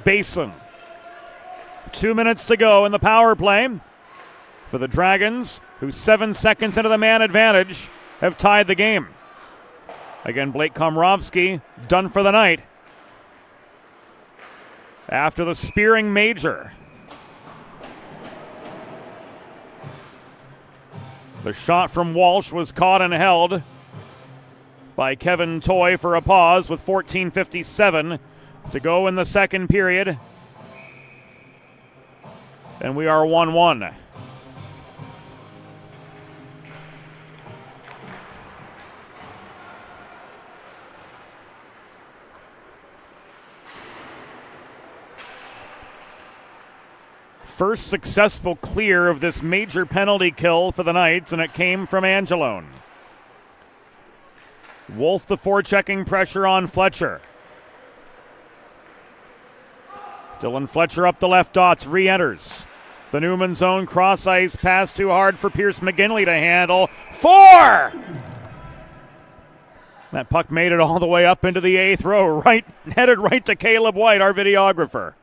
Basin. 2 minutes to go in the power play for the Dragons, who 7 seconds into the man advantage have tied the game. Again, Blake Komrovsky done for the night after the spearing major. The shot from Walsh was caught and held by Kevin Toy for a pause with 14:57 to go in the second period. And we are 1-1. First successful clear of this major penalty kill for the Knights, and it came from Angelone. Wolf the forechecking pressure on Fletcher. Dylan Fletcher up the left dots, re-enters. The Neumann zone, cross ice, pass too hard for Pierce McGinley to handle. 4! That puck made it all the way up into the 8th row, headed right to Caleb White, our videographer.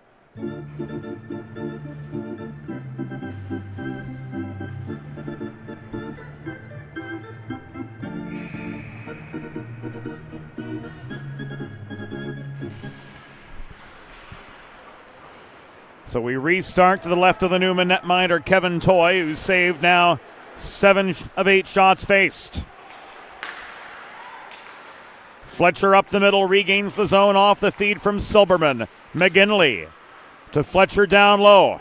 So we restart to the left of the Neumann netminder, Kevin Toy, who's saved now 7 of 8 shots faced. Fletcher up the middle, regains the zone off the feed from Silberman. McGinley to Fletcher down low.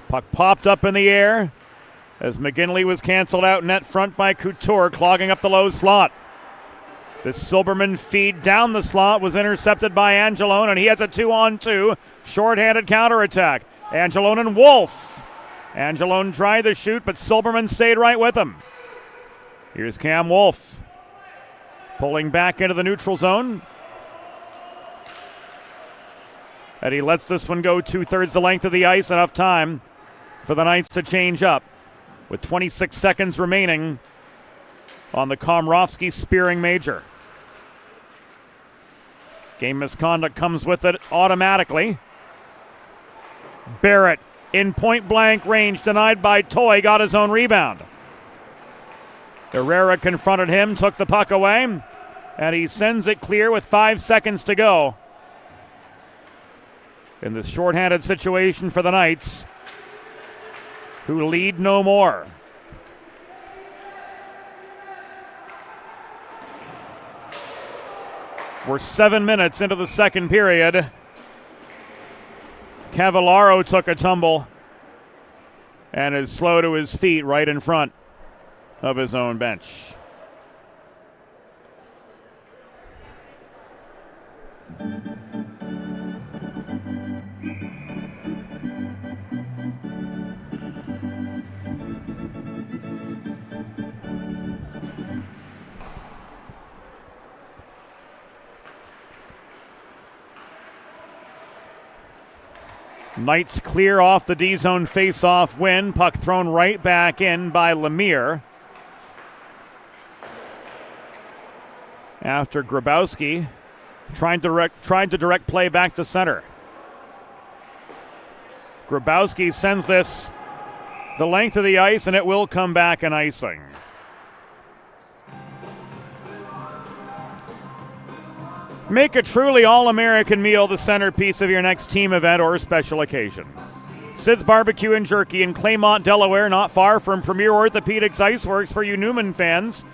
Puck popped up in the air as McGinley was canceled out net front by Couture, clogging up the low slot. The Silberman feed down the slot was intercepted by Angelone, and he has a 2-on-2 shorthanded counterattack. Angelone and Wolf. Angelone tried to shoot, but Silberman stayed right with him. Here's Cam Wolf pulling back into the neutral zone. And he lets this one go 2/3 the length of the ice, enough time for the Knights to change up. With 26 seconds remaining on the Komrovsky spearing major. Game misconduct comes with it automatically. Barrett in point-blank range, denied by Toy, got his own rebound. Herrera confronted him, took the puck away, and he sends it clear with 5 seconds to go. In this shorthanded situation for the Knights, who lead no more. We're 7 minutes into the second period. Cavallaro took a tumble and is slow to his feet right in front of his own bench. Knights clear off the D-zone face-off win. Puck thrown right back in by Lemire. After Grabowski tried to direct play back to center. Grabowski sends this the length of the ice, and it will come back an icing. Make a truly all-American meal the centerpiece of your next team event or special occasion. Sid's Barbecue and Jerky in Claymont, Delaware, not far from Premier Orthopedics Iceworks for you Neumann fans,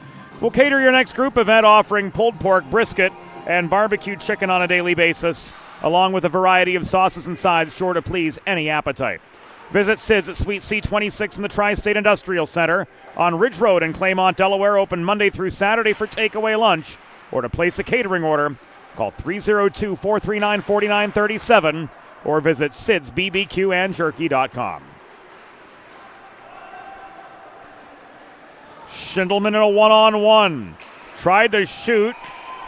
will cater your next group event, offering pulled pork, brisket, and barbecued chicken on a daily basis, along with a variety of sauces and sides sure to please any appetite. Visit Sid's at Suite C26 in the Tri-State Industrial Center on Ridge Road in Claymont, Delaware, open Monday through Saturday for takeaway lunch, or to place a catering order, call 302-439-4937 or visit sidsbbqandjerky.com. Schindelman in a one-on-one. Tried to shoot.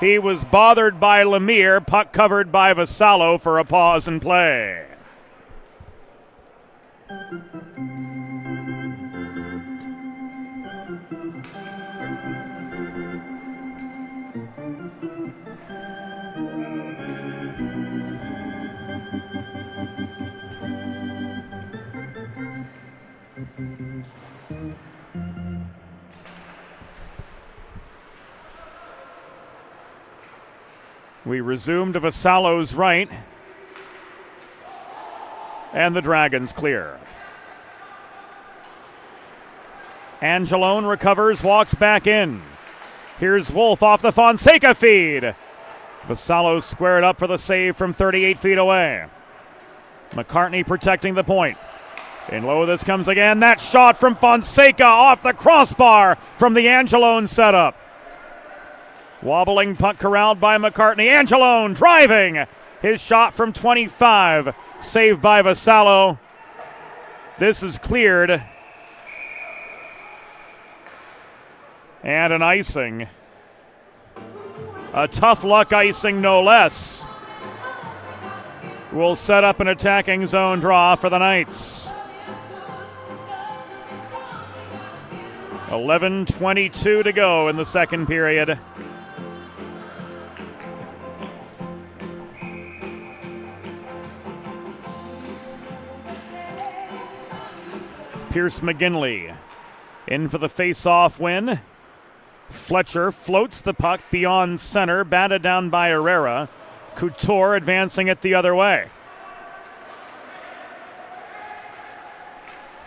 He was bothered by Lemire. Puck covered by Vassallo for a pause in play. We resume to Vassallo's right. And the Dragons clear. Angelone recovers, walks back in. Here's Wolf off the Fonseca feed. Vassallo squared up for the save from 38 feet away. McCartney protecting the point. In low this comes again. That shot from Fonseca off the crossbar from the Angelone setup. Wobbling puck corralled by McCartney. Angelone driving. His shot from 25, saved by Vassallo. This is cleared. And an icing. A tough luck icing, no less. Will set up an attacking zone draw for the Knights. 11:22 to go in the second period. Pierce McGinley in for the face-off win. Fletcher floats the puck beyond center, batted down by Herrera. Couture advancing it the other way.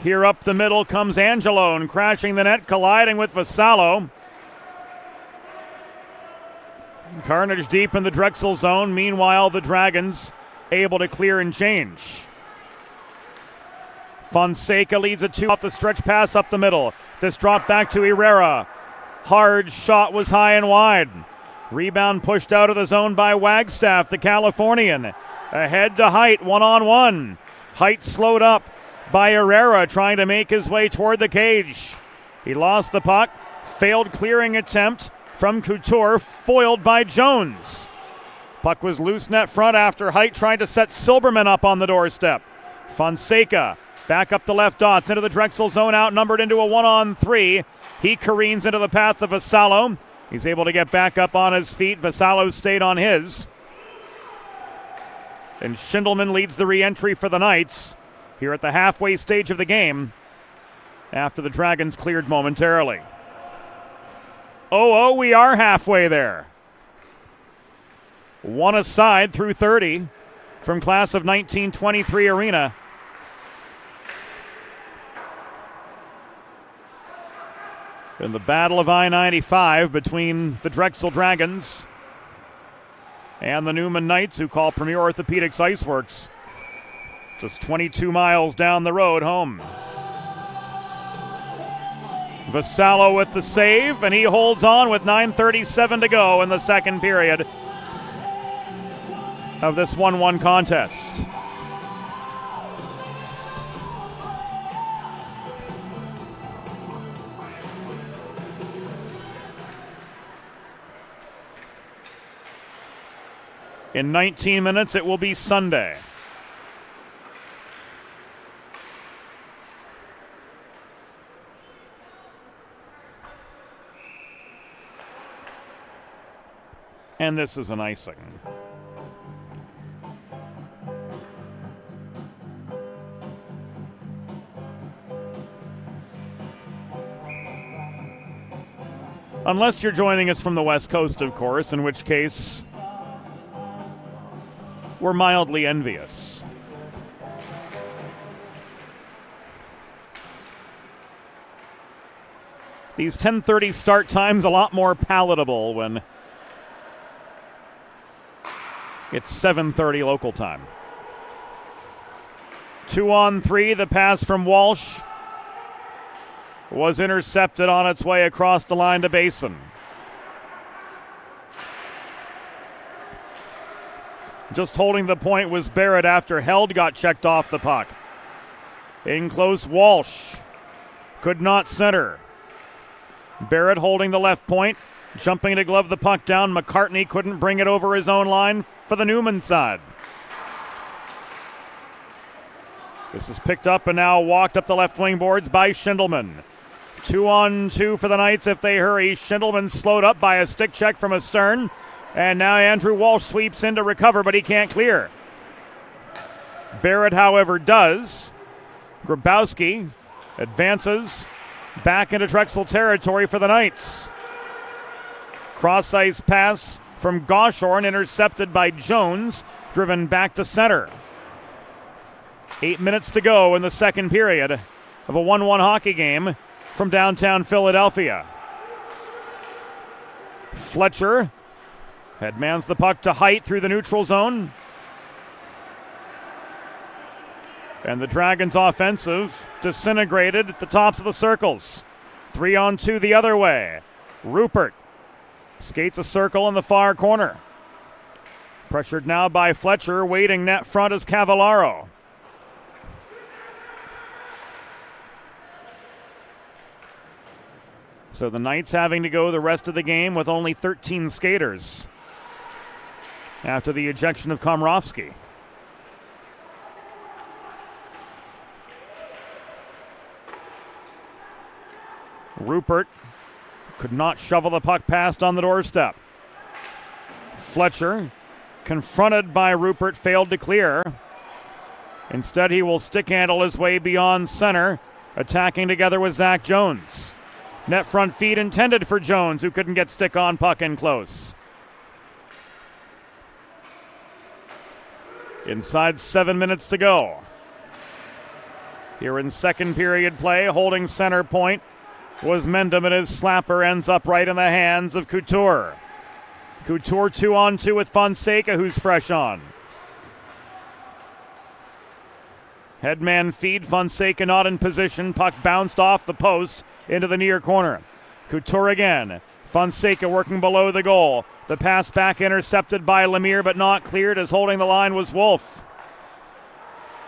Here up the middle comes Angelone, crashing the net, colliding with Vassallo. Carnage deep in the Drexel zone. Meanwhile, the Dragons able to clear and change. Fonseca leads a 2 off the stretch pass up the middle. This drop back to Herrera. Hard shot was high and wide. Rebound pushed out of the zone by Wagstaff, the Californian. Ahead to Height, one-on-one. Height slowed up by Herrera, trying to make his way toward the cage. He lost the puck. Failed clearing attempt from Couture, foiled by Jones. Puck was loose net front after Height tried to set Silberman up on the doorstep. Fonseca back up the left dots into the Drexel zone, outnumbered into a 1-on-3. He careens into the path of Vassallo. He's able to get back up on his feet. Vassallo stayed on his. And Schindelman leads the re-entry for the Knights here at the halfway stage of the game after the Dragons cleared momentarily. We are halfway there. One aside through 30 from class of 1923 arena. In the battle of I-95 between the Drexel Dragons and the Neumann Knights, who call Premier Orthopedics Iceworks just 22 miles down the road home. Vassallo with the save, and he holds on with 9:37 to go in the second period of this 1-1 contest. In 19 minutes, it will be Sunday. And this is an icing. Unless you're joining us from the West Coast, of course, in which case we're mildly envious. These 10:30 start times a lot more palatable when it's 7:30 local time. 2-on-3, the pass from Walsh was intercepted on its way across the line to Basin. Just holding the point was Barrett after Held got checked off the puck. In close, Walsh could not center. Barrett holding the left point, jumping to glove the puck down. McCartney couldn't bring it over his own line for the Neumann side. This is picked up and now walked up the left wing boards by Schindelman. 2-on-2 for the Knights if they hurry. Schindelman slowed up by a stick check from Astern. And now Andrew Walsh sweeps in to recover, but he can't clear. Barrett, however, does. Grabowski advances back into Drexel territory for the Knights. Cross-ice pass from Goshorn, intercepted by Jones, driven back to center. 8 minutes to go in the second period of a 1-1 hockey game from downtown Philadelphia. Fletcher headmans the puck to Height through the neutral zone. And the Dragons' offensive disintegrated at the tops of the circles. 3-on-2 the other way. Rupert skates a circle in the far corner. Pressured now by Fletcher. Waiting net front is Cavallaro. So the Knights having to go the rest of the game with only 13 skaters after the ejection of Komrovsky. Rupert could not shovel the puck past on the doorstep. Fletcher, confronted by Rupert, failed to clear. Instead, he will stick handle his way beyond center, attacking together with Zach Jones. Net front feed intended for Jones, who couldn't get stick on puck in close. Inside 7 minutes to go. Here in second period play, holding center point was Mendham, and his slapper ends up right in the hands of Couture. Couture 2-on-2 with Fonseca, who's fresh on. Headman feed, Fonseca not in position. Puck bounced off the post into the near corner. Couture again. Fonseca working below the goal. The pass back intercepted by Lemire, but not cleared, as holding the line was Wolf.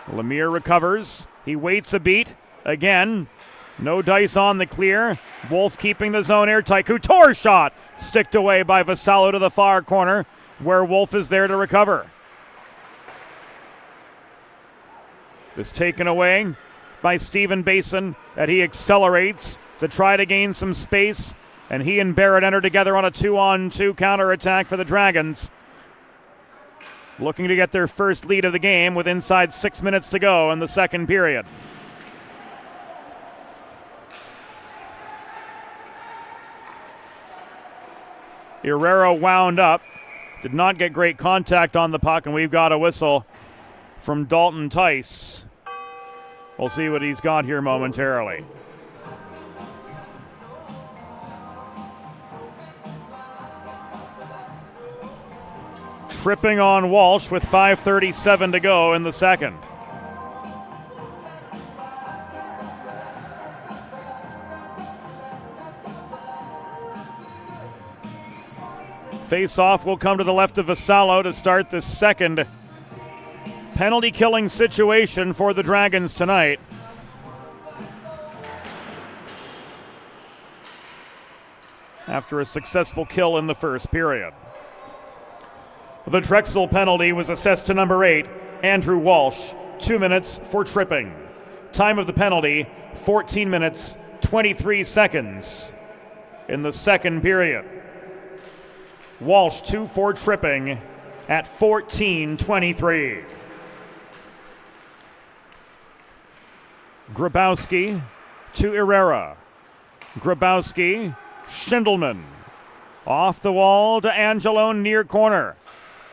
Lemire recovers. He waits a beat. Again. No dice on the clear. Wolf keeping the zone airtight. Couture shot sticked away by Vassallo to the far corner, where Wolf is there to recover. This taken away by Stephen Basin, and he accelerates to try to gain some space, and he and Barrett enter together on a 2-on-2 counterattack for the Dragons, looking to get their first lead of the game with inside 6 minutes to go in the second period. Herrera wound up, did not get great contact on the puck, and we've got a whistle from Dalton Tice. We'll see what he's got here momentarily. Tripping on Walsh with 5:37 to go in the second. Face-off will come to the left of Vassallo to start the second penalty-killing situation for the Dragons tonight. After a successful kill in the first period. The Drexel penalty was assessed to number 8, Andrew Walsh, 2 minutes for tripping. Time of the penalty, 14 minutes, 23 seconds in the second period. Walsh 2 for tripping at 14:23. Grabowski to Herrera. Grabowski, Schindelman. Off the wall to Angelone, near corner.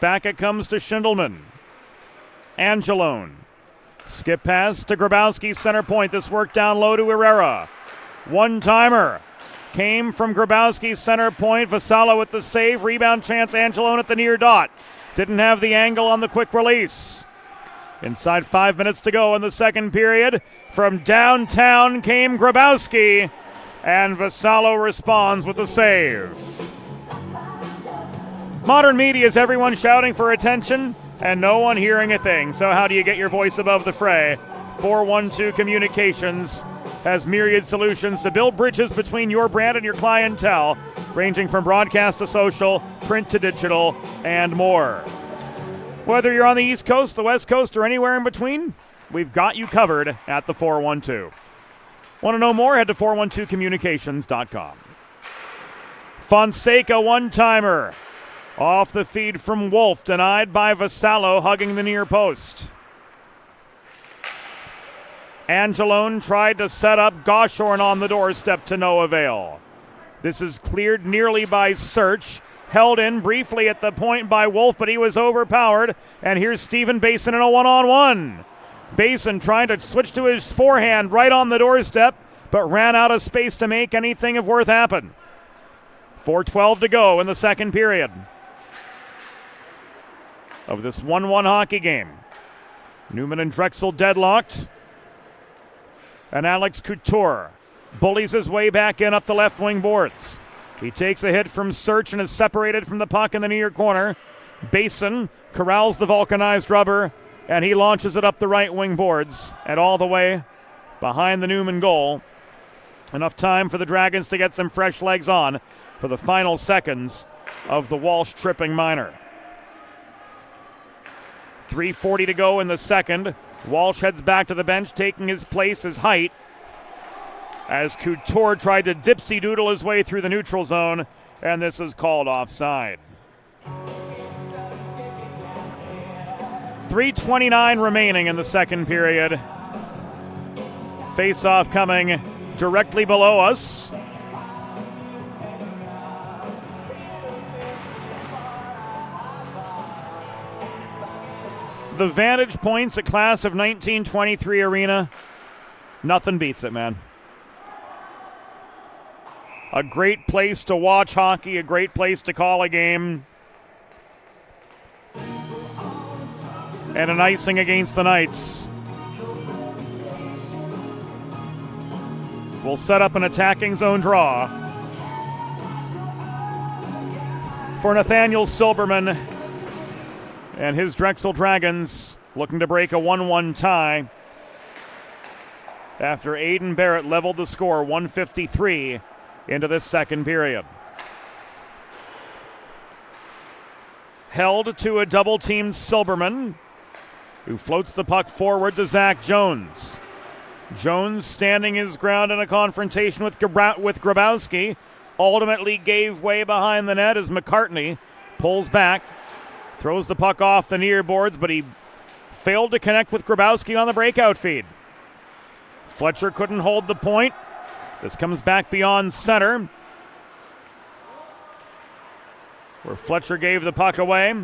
Back it comes to Schindelman. Angelone. Skip pass to Grabowski, center point. This work down low to Herrera. One-timer. Came from Grabowski's center point. Vassallo with the save. Rebound chance. Angelone at the near dot. Didn't have the angle on the quick release. Inside 5 minutes to go in the second period. From downtown came Grabowski, and Vassallo responds with the save. Modern media is everyone shouting for attention and no one hearing a thing. So how do you get your voice above the fray? 412 Communications has myriad solutions to build bridges between your brand and your clientele, ranging from broadcast to social, print to digital, and more. Whether you're on the East Coast, the West Coast, or anywhere in between, we've got you covered at the 412. Want to know more? Head to 412communications.com. Fonseca one-timer. Off the feed from Wolf, denied by Vassallo, hugging the near post. Angelone tried to set up Goshorn on the doorstep to no avail. This is cleared nearly by Search. Held in briefly at the point by Wolf, but he was overpowered. And here's Stephen Basin in a one-on-one. Basin trying to switch to his forehand right on the doorstep, but ran out of space to make anything of worth happen. 4:12 to go in the second period of this 1-1 hockey game. Neumann and Drexel deadlocked. And Alex Couture bullies his way back in up the left wing boards. He takes a hit from Search and is separated from the puck in the near corner. Basin corrals the vulcanized rubber, and he launches it up the right wing boards and all the way behind the Neumann goal. Enough time for the Dragons to get some fresh legs on for the final seconds of the Walsh tripping minor. 3:40 to go in the second. Walsh heads back to the bench, taking his place, his height, as Couture tried to dipsy-doodle his way through the neutral zone, and this is called offside. 3:29 remaining in the second period. Face-off coming directly below us. The vantage points at Class of 1923 Arena, nothing beats it, man. A great place to watch hockey, a great place to call a game. And an icing against the Knights will set up an attacking zone draw for Nathaniel Silberman and his Drexel Dragons, looking to break a 1-1 tie after Aiden Barrett leveled the score 1:53 into this second period. Held to a double-teamed Silberman, who floats the puck forward to Zach Jones. Jones standing his ground in a confrontation with Grabowski, ultimately gave way behind the net as McCartney pulls back, throws the puck off the near boards, but he failed to connect with Grabowski on the breakout feed. Fletcher couldn't hold the point. This comes back beyond center, where Fletcher gave the puck away.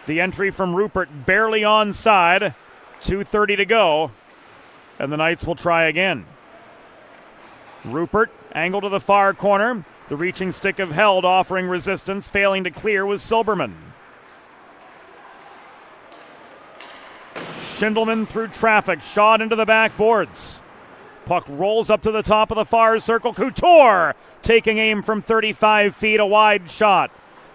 The entry from Rupert barely onside. 2:30 to go, and the Knights will try again. Rupert angled to the far corner. The reaching stick of Held offering resistance, failing to clear was Silberman. Schindelman through traffic, shot into the backboards. Puck rolls up to the top of the far circle. Couture taking aim from 35 feet, a wide shot.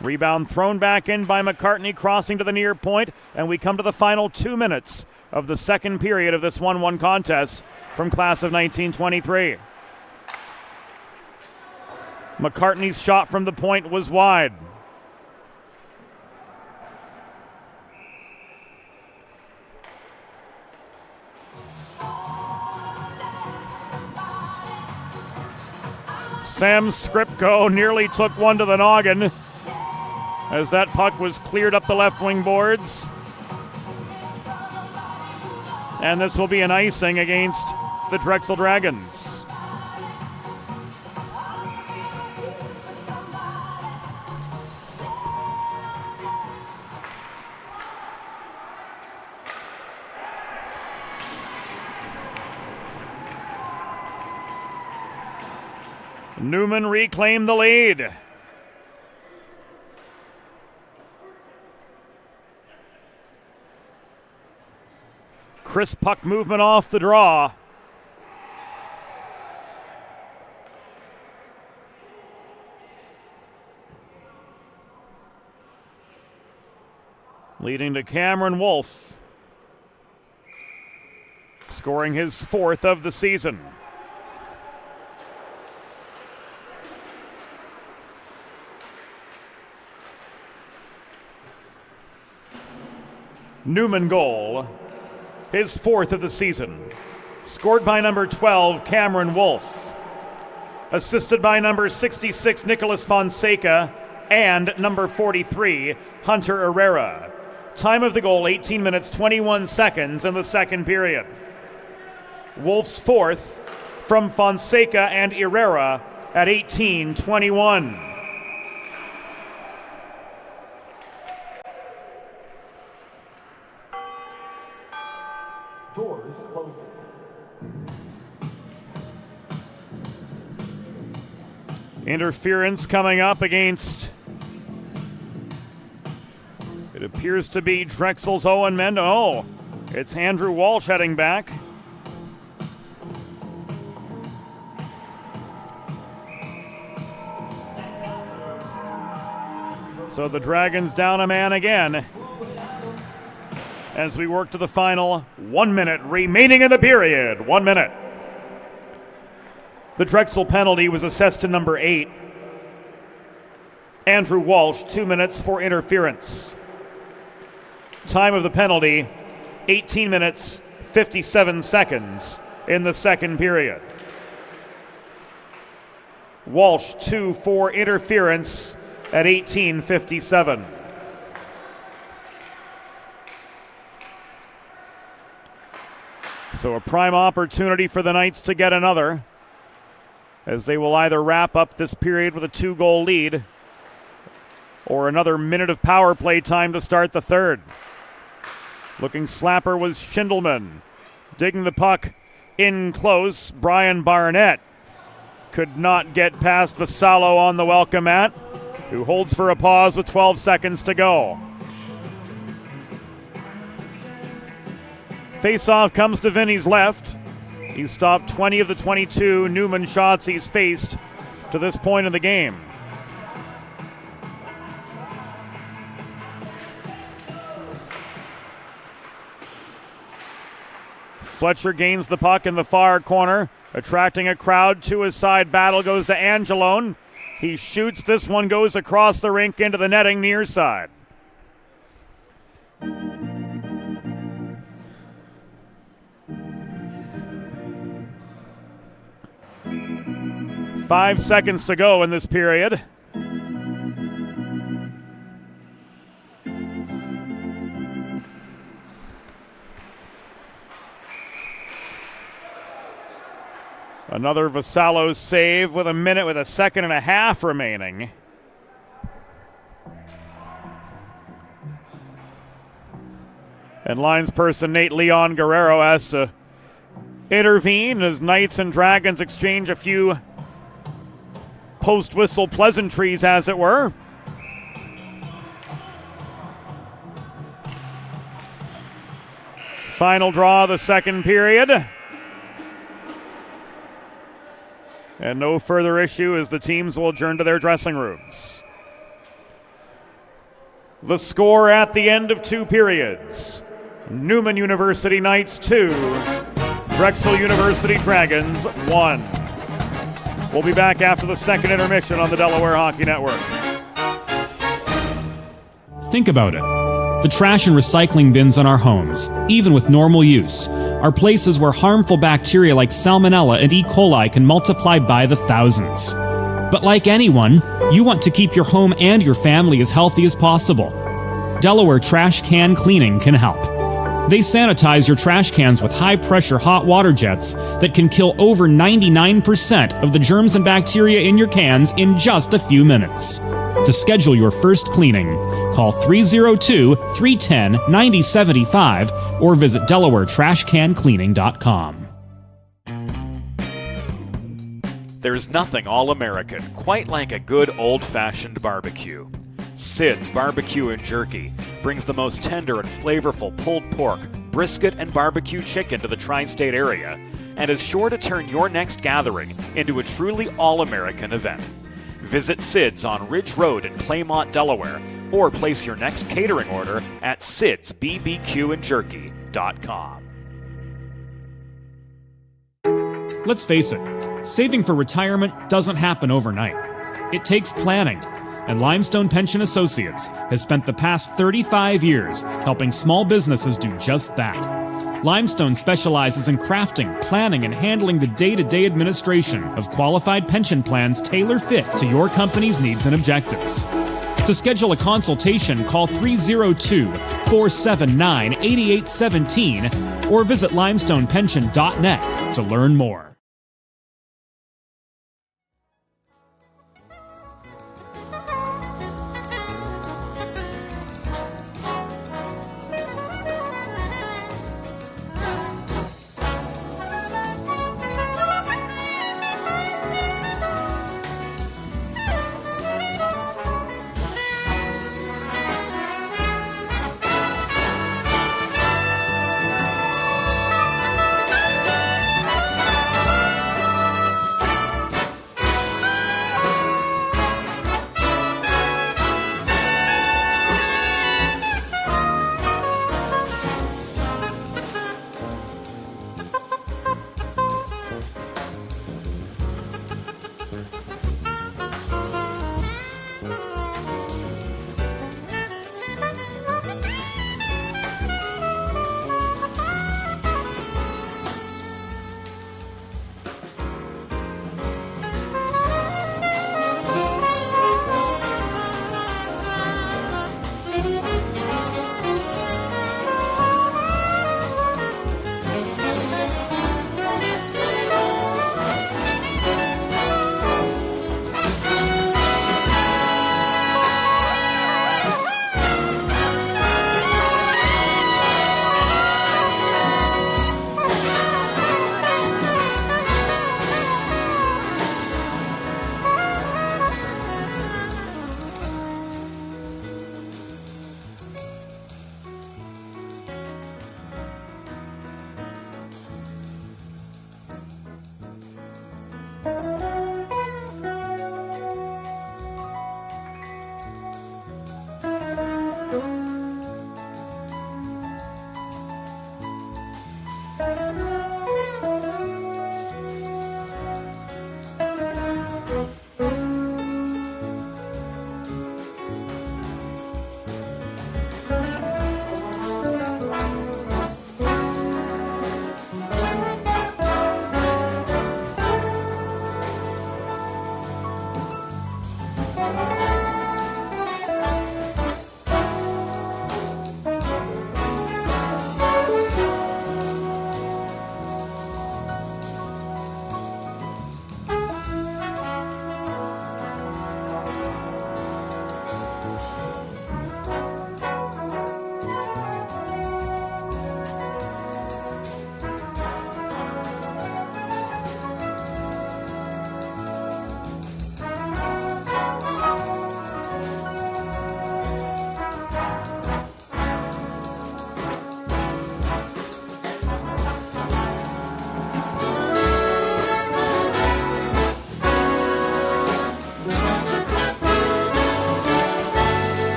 Rebound thrown back in by McCartney, crossing to the near point, and we come to the final 2 minutes of the second period of this 1-1 contest from Class of 1923. McCartney's shot from the point was wide. Sam Skripko nearly took one to the noggin as that puck was cleared up the left wing boards. And this will be an icing against the Drexel Dragons. Neumann reclaimed the lead. Crisp puck movement off the draw. Leading to Cameron Wolfe, scoring his 4th of the season. Neumann goal, his 4th of the season. Scored by number 12, Cameron Wolfe. Assisted by number 66, Nicholas Fonseca, and number 43, Hunter Herrera. Time of the goal, 18 minutes, 21 seconds in the second period. Wolfe's 4th from Fonseca and Herrera at 18:21. Doors closing. Interference coming up against, it appears to be Drexel's Owen Mendo. Oh, it's Andrew Walsh heading back. So the Dragons down a man again as we work to the final 1 minute remaining in the period. 1 minute. The Drexel penalty was assessed to number 8. Andrew Walsh, 2 minutes for interference. Time of the penalty, 18 minutes, 57 seconds in the second period. Walsh, 2 for interference at 18:57. So a prime opportunity for the Knights to get another, as they will either wrap up this period with a 2-goal lead or another minute of power play time to start the third. Looking slapper was Schindelman. Digging the puck in close, Brian Barnett could not get past Vassallo on the welcome mat, who holds for a pause with 12 seconds to go. Face-off comes to Vinny's left. He's stopped 20 of the 22 Neumann shots he's faced to this point in the game. Fletcher gains the puck in the far corner, attracting a crowd to his side. Battle goes to Angelone. He shoots. This one goes across the rink into the netting near side. Five seconds to go in this period. Another Vassallo save with a minute with a second and a half remaining. And linesperson Nate Leon Guerrero has to intervene as Knights and Dragons exchange a few post-whistle pleasantries, as it were. Final draw of the second period. And no further issue as the teams will adjourn to their dressing rooms. The score at the end of 2 periods. Neumann University Knights 2, Drexel University Dragons 1. We'll be back after the second intermission on the Delaware Hockey Network. Think about it. The trash and recycling bins in our homes, even with normal use, are places where harmful bacteria like Salmonella and E. coli can multiply by the thousands. But like anyone, you want to keep your home and your family as healthy as possible. Delaware Trash Can Cleaning can help. They sanitize your trash cans with high-pressure hot water jets that can kill over 99% of the germs and bacteria in your cans in just a few minutes. To schedule your first cleaning, call 302-310-9075 or visit DelawareTrashCanCleaning.com. There's nothing all-American quite like a good old-fashioned barbecue. Sid's Barbecue and Jerky brings the most tender and flavorful pulled pork, brisket, and barbecue chicken to the tri-state area and is sure to turn your next gathering into a truly all-American event. Visit Sid's on Ridge Road in Claymont, Delaware, or place your next catering order at sidsbbqandjerky.com. Let's face it, saving for retirement doesn't happen overnight. It takes planning, and Limestone Pension Associates has spent the past 35 years helping small businesses do just that. Limestone specializes in crafting, planning, and handling the day-to-day administration of qualified pension plans tailor-fit to your company's needs and objectives. To schedule a consultation, call 302-479-8817 or visit limestonepension.net to learn more.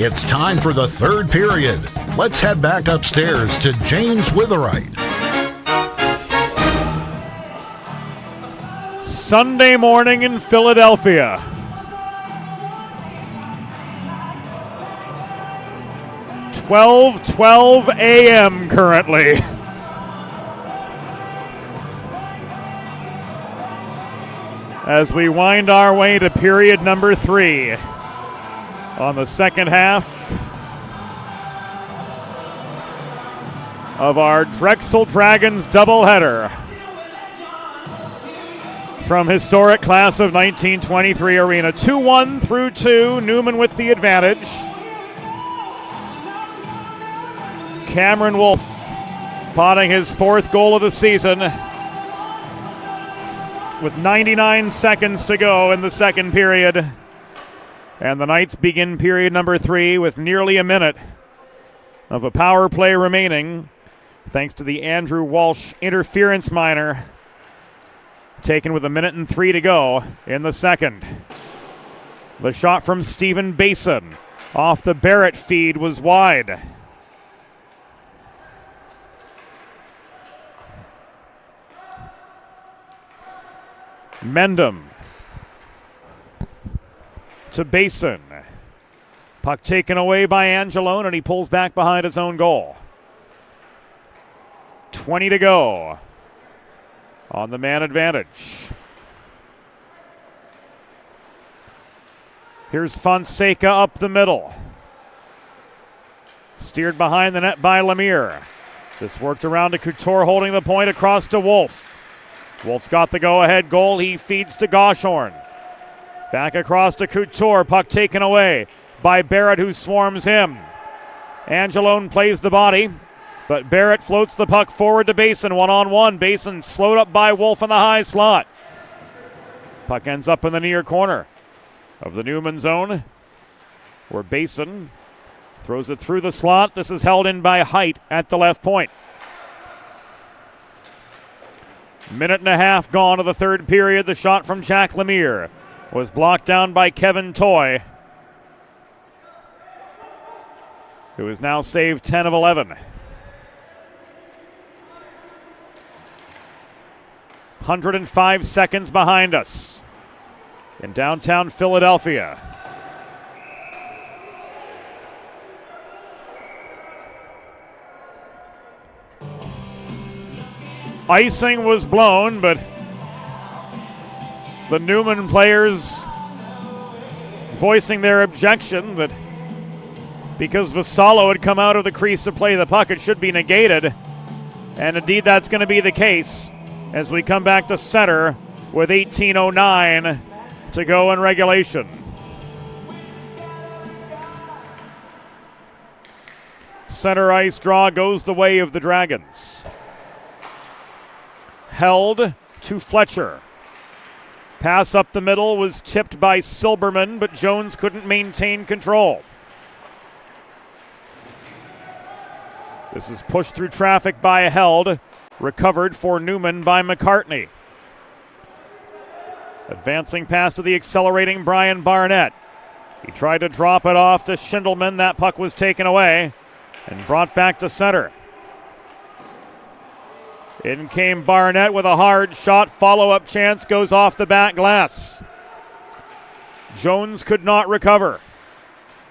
It's time for the third period. Let's head back upstairs to James Witherite. Sunday morning in Philadelphia. "12:12 a.m. currently. As we wind our way to period number 3 on the second half of our Drexel Dragons doubleheader from historic class of 1923 arena. 2-1 through 2, Neumann with the advantage. Cameron Wolf potting his 4th goal of the season with 99 seconds to go in the second period. And the Knights begin period number 3 with nearly a minute of a power play remaining, thanks to the Andrew Walsh interference minor taken with 1:03 to go in the second. The shot from Stephen Basin off the Barrett feed was wide. Mendham to Basin. Puck taken away by Angelone, and he pulls back behind his own goal. 20 to go on the man advantage. Here's Fonseca up the middle. Steered behind the net by Lemire. This worked around to Couture, holding the point across to Wolf. Wolf's got the go-ahead goal. He feeds to Goshorn. Back across to Couture. Puck taken away by Barrett, who swarms him. Angelone plays the body, but Barrett floats the puck forward to Basin. 1-on-1. Basin slowed up by Wolf in the high slot. Puck ends up in the near corner of the Neumann zone, where Basin throws it through the slot. This is held in by Height at the left point. Minute and a half gone of the third period. The shot from Jack Lemire was blocked down by Kevin Toy, who has now saved 10 of 11. 105 seconds behind us in downtown Philadelphia. Icing was blown, but the Neumann players voicing their objection that because Vassallo had come out of the crease to play the puck, it should be negated. And indeed, that's going to be the case as we come back to center with 18:09 to go in regulation. Center ice draw goes the way of the Dragons. Held to Fletcher. Pass up the middle was tipped by Silberman, but Jones couldn't maintain control. This is pushed through traffic by Held. Recovered for Neumann by McCartney. Advancing pass to the accelerating Brian Barnett. He tried to drop it off to Schindelman. That puck was taken away and brought back to center. In came Barnett with a hard shot. Follow-up chance goes off the back glass. Jones could not recover.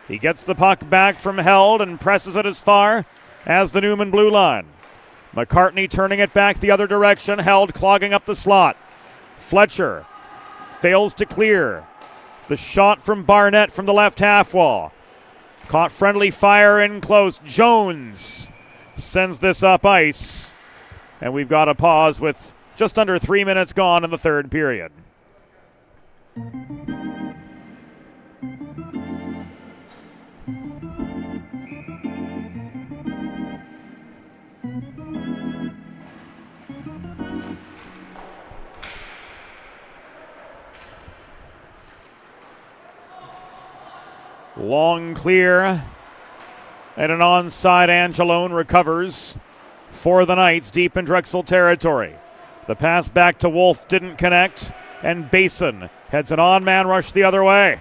He gets the puck back from Held and presses it as far as the Neumann blue line. McCartney turning it back the other direction. Held clogging up the slot. Fletcher fails to clear. The shot from Barnett from the left half wall. Caught friendly fire in close. Jones sends this up ice. And we've got a pause with just under 3 minutes gone in the third period. Long clear. And an onside. Angelone recovers for the Knights deep in Drexel territory. The pass back to Wolf didn't connect, and Basin heads an on-man rush the other way.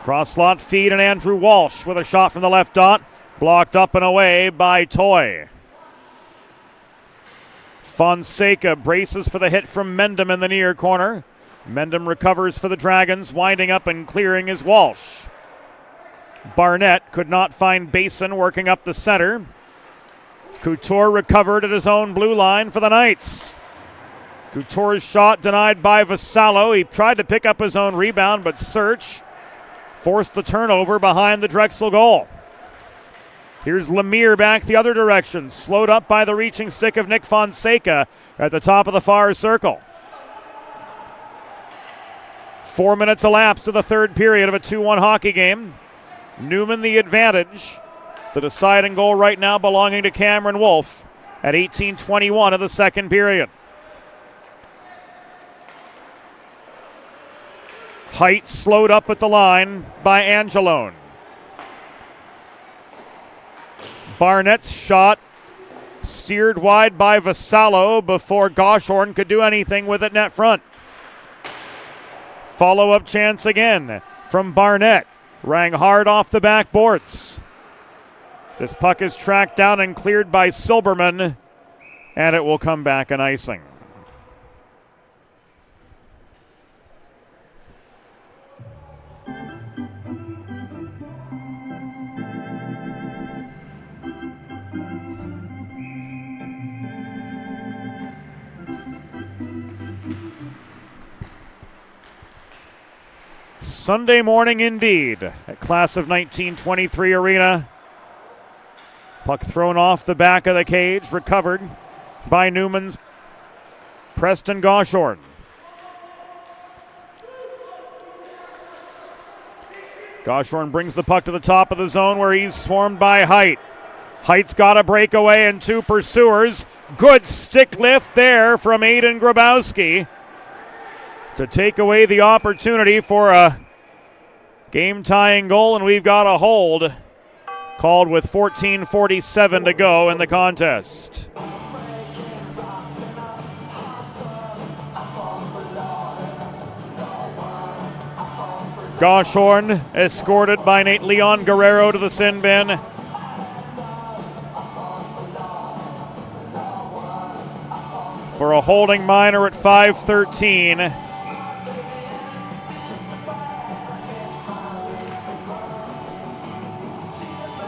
Cross slot feed, and Andrew Walsh with a shot from the left dot. Blocked up and away by Toy. Fonseca braces for the hit from Mendham in the near corner. Mendham recovers for the Dragons, winding up and clearing is Walsh. Barnett could not find Basin working up the center. Couture recovered at his own blue line for the Knights. Couture's shot denied by Vassallo. He tried to pick up his own rebound, but Search forced the turnover behind the Drexel goal. Here's Lemire back the other direction, slowed up by the reaching stick of Nick Fonseca at the top of the far circle. 4 minutes elapsed to the third period of a 2-1 hockey game. Neumann the advantage. The deciding goal right now belonging to Cameron Wolfe at 18:21 of the second period. Height slowed up at the line by Angelone. Barnett's shot steered wide by Vassallo before Goshorn could do anything with it net front. Follow-up chance again from Barnett. Rang hard off the backboards. This puck is tracked down and cleared by Silberman, and it will come back an icing. Sunday morning indeed at Class of 1923 Arena. Puck thrown off the back of the cage, recovered by Newman's Preston Goshorn. Goshorn brings the puck to the top of the zone where he's swarmed by Height. Height's got a breakaway and two pursuers. Good stick lift there from Aiden Grabowski to take away the opportunity for a game-tying goal, and we've got a hold called with 14:47 to go in the contest. Goshorn escorted by Nate Leon Guerrero to the sin bin. For a holding minor at 5:13.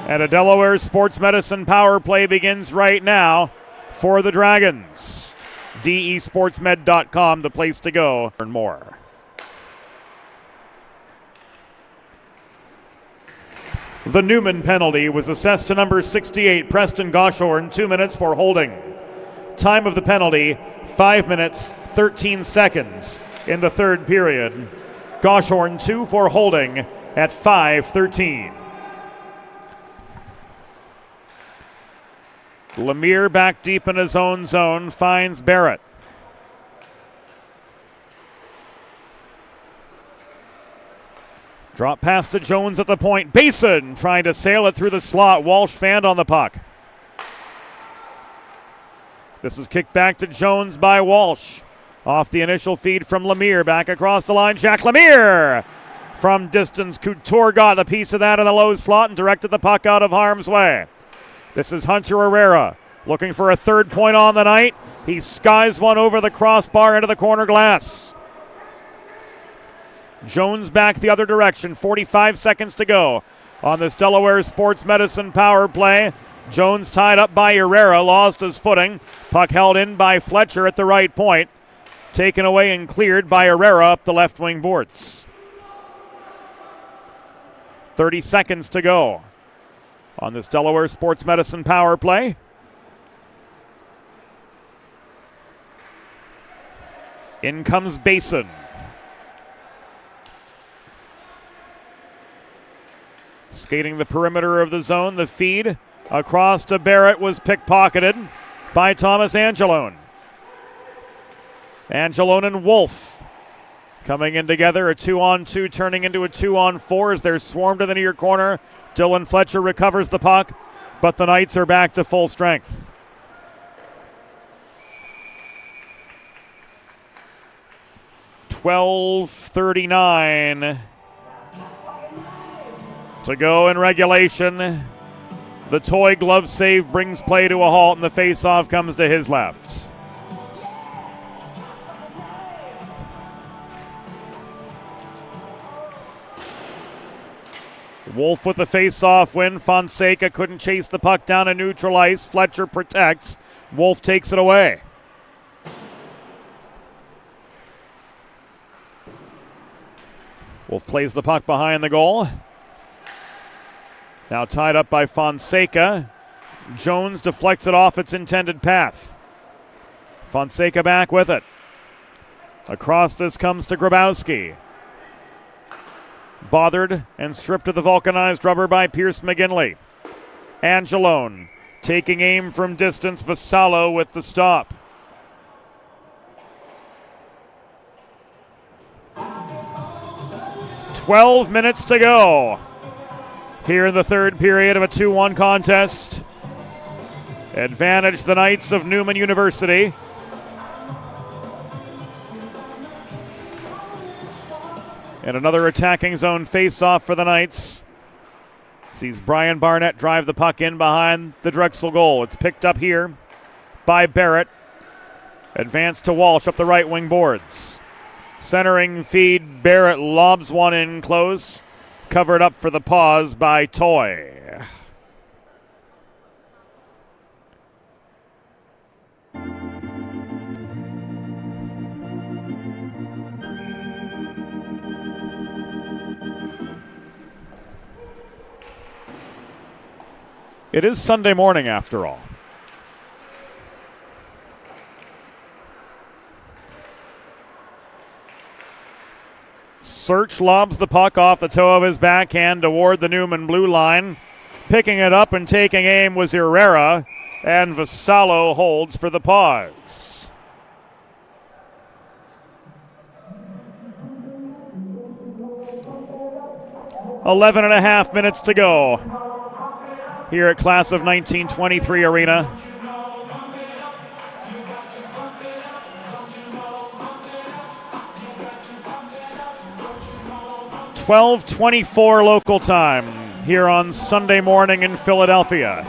And a Delaware Sports Medicine power play begins right now for the Dragons. DESportsmed.com, the place to go. Learn more. The Neumann penalty was assessed to number 68, Preston Goshorn, 2 minutes for holding. Time of the penalty, 5 minutes, 13 seconds in the third period. Goshorn 2 for holding at 5:13. Lemire back deep in his own zone, finds Barrett. Drop pass to Jones at the point. Basin trying to sail it through the slot. Walsh fanned on the puck. This is kicked back to Jones by Walsh. Off the initial feed from Lemire. Back across the line, Jack Lemire. From distance, Couture got a piece of that in the low slot and directed the puck out of harm's way. This is Hunter Herrera looking for a third point on the night. He skies one over the crossbar into the corner glass. Jones back the other direction. 45 seconds to go on this Delaware Sports Medicine power play. Jones tied up by Herrera, lost his footing. Puck held in by Fletcher at the right point. Taken away and cleared by Herrera up the left wing boards. 30 seconds to go on this Delaware Sports Medicine power play. In comes Basin. Skating the perimeter of the zone, the feed across to Barrett was pickpocketed by Thomas Angelone. Angelone and Wolfe coming in together, a 2-on-2 turning into a 2-on-4 as they're swarmed to the near corner. Dylan Fletcher recovers the puck, but the Knights are back to full strength. (12:39) To go in regulation. The Toy glove save brings play to a halt, and the face-off comes to his left. Wolf with the face-off win. Fonseca couldn't chase the puck down and neutral ice. Fletcher protects. Wolf takes it away. Wolf plays the puck behind the goal. Now tied up by Fonseca. Jones deflects it off its intended path. Fonseca back with it. Across this comes to Grabowski. Bothered and stripped of the vulcanized rubber by Pierce McGinley. Angelone taking aim from distance. Vassallo with the stop. "12 minutes to go here in the third period of a 2-1 contest. Advantage the Knights of Neumann University. And another attacking zone face-off for the Knights. Sees Brian Barnett drive the puck in behind the Drexel goal. It's picked up here by Barrett. Advanced to Walsh up the right wing boards. Centering feed, Barrett lobs one in close. Covered up for the pause by Toy. It is Sunday morning after all. Search lobs the puck off the toe of his backhand toward the Neumann blue line. Picking it up and taking aim was Herrera, and Vassallo holds for the pause. "11 and a half minutes to go here at Class of 1923 Arena. "12:24 local time here on Sunday morning in Philadelphia.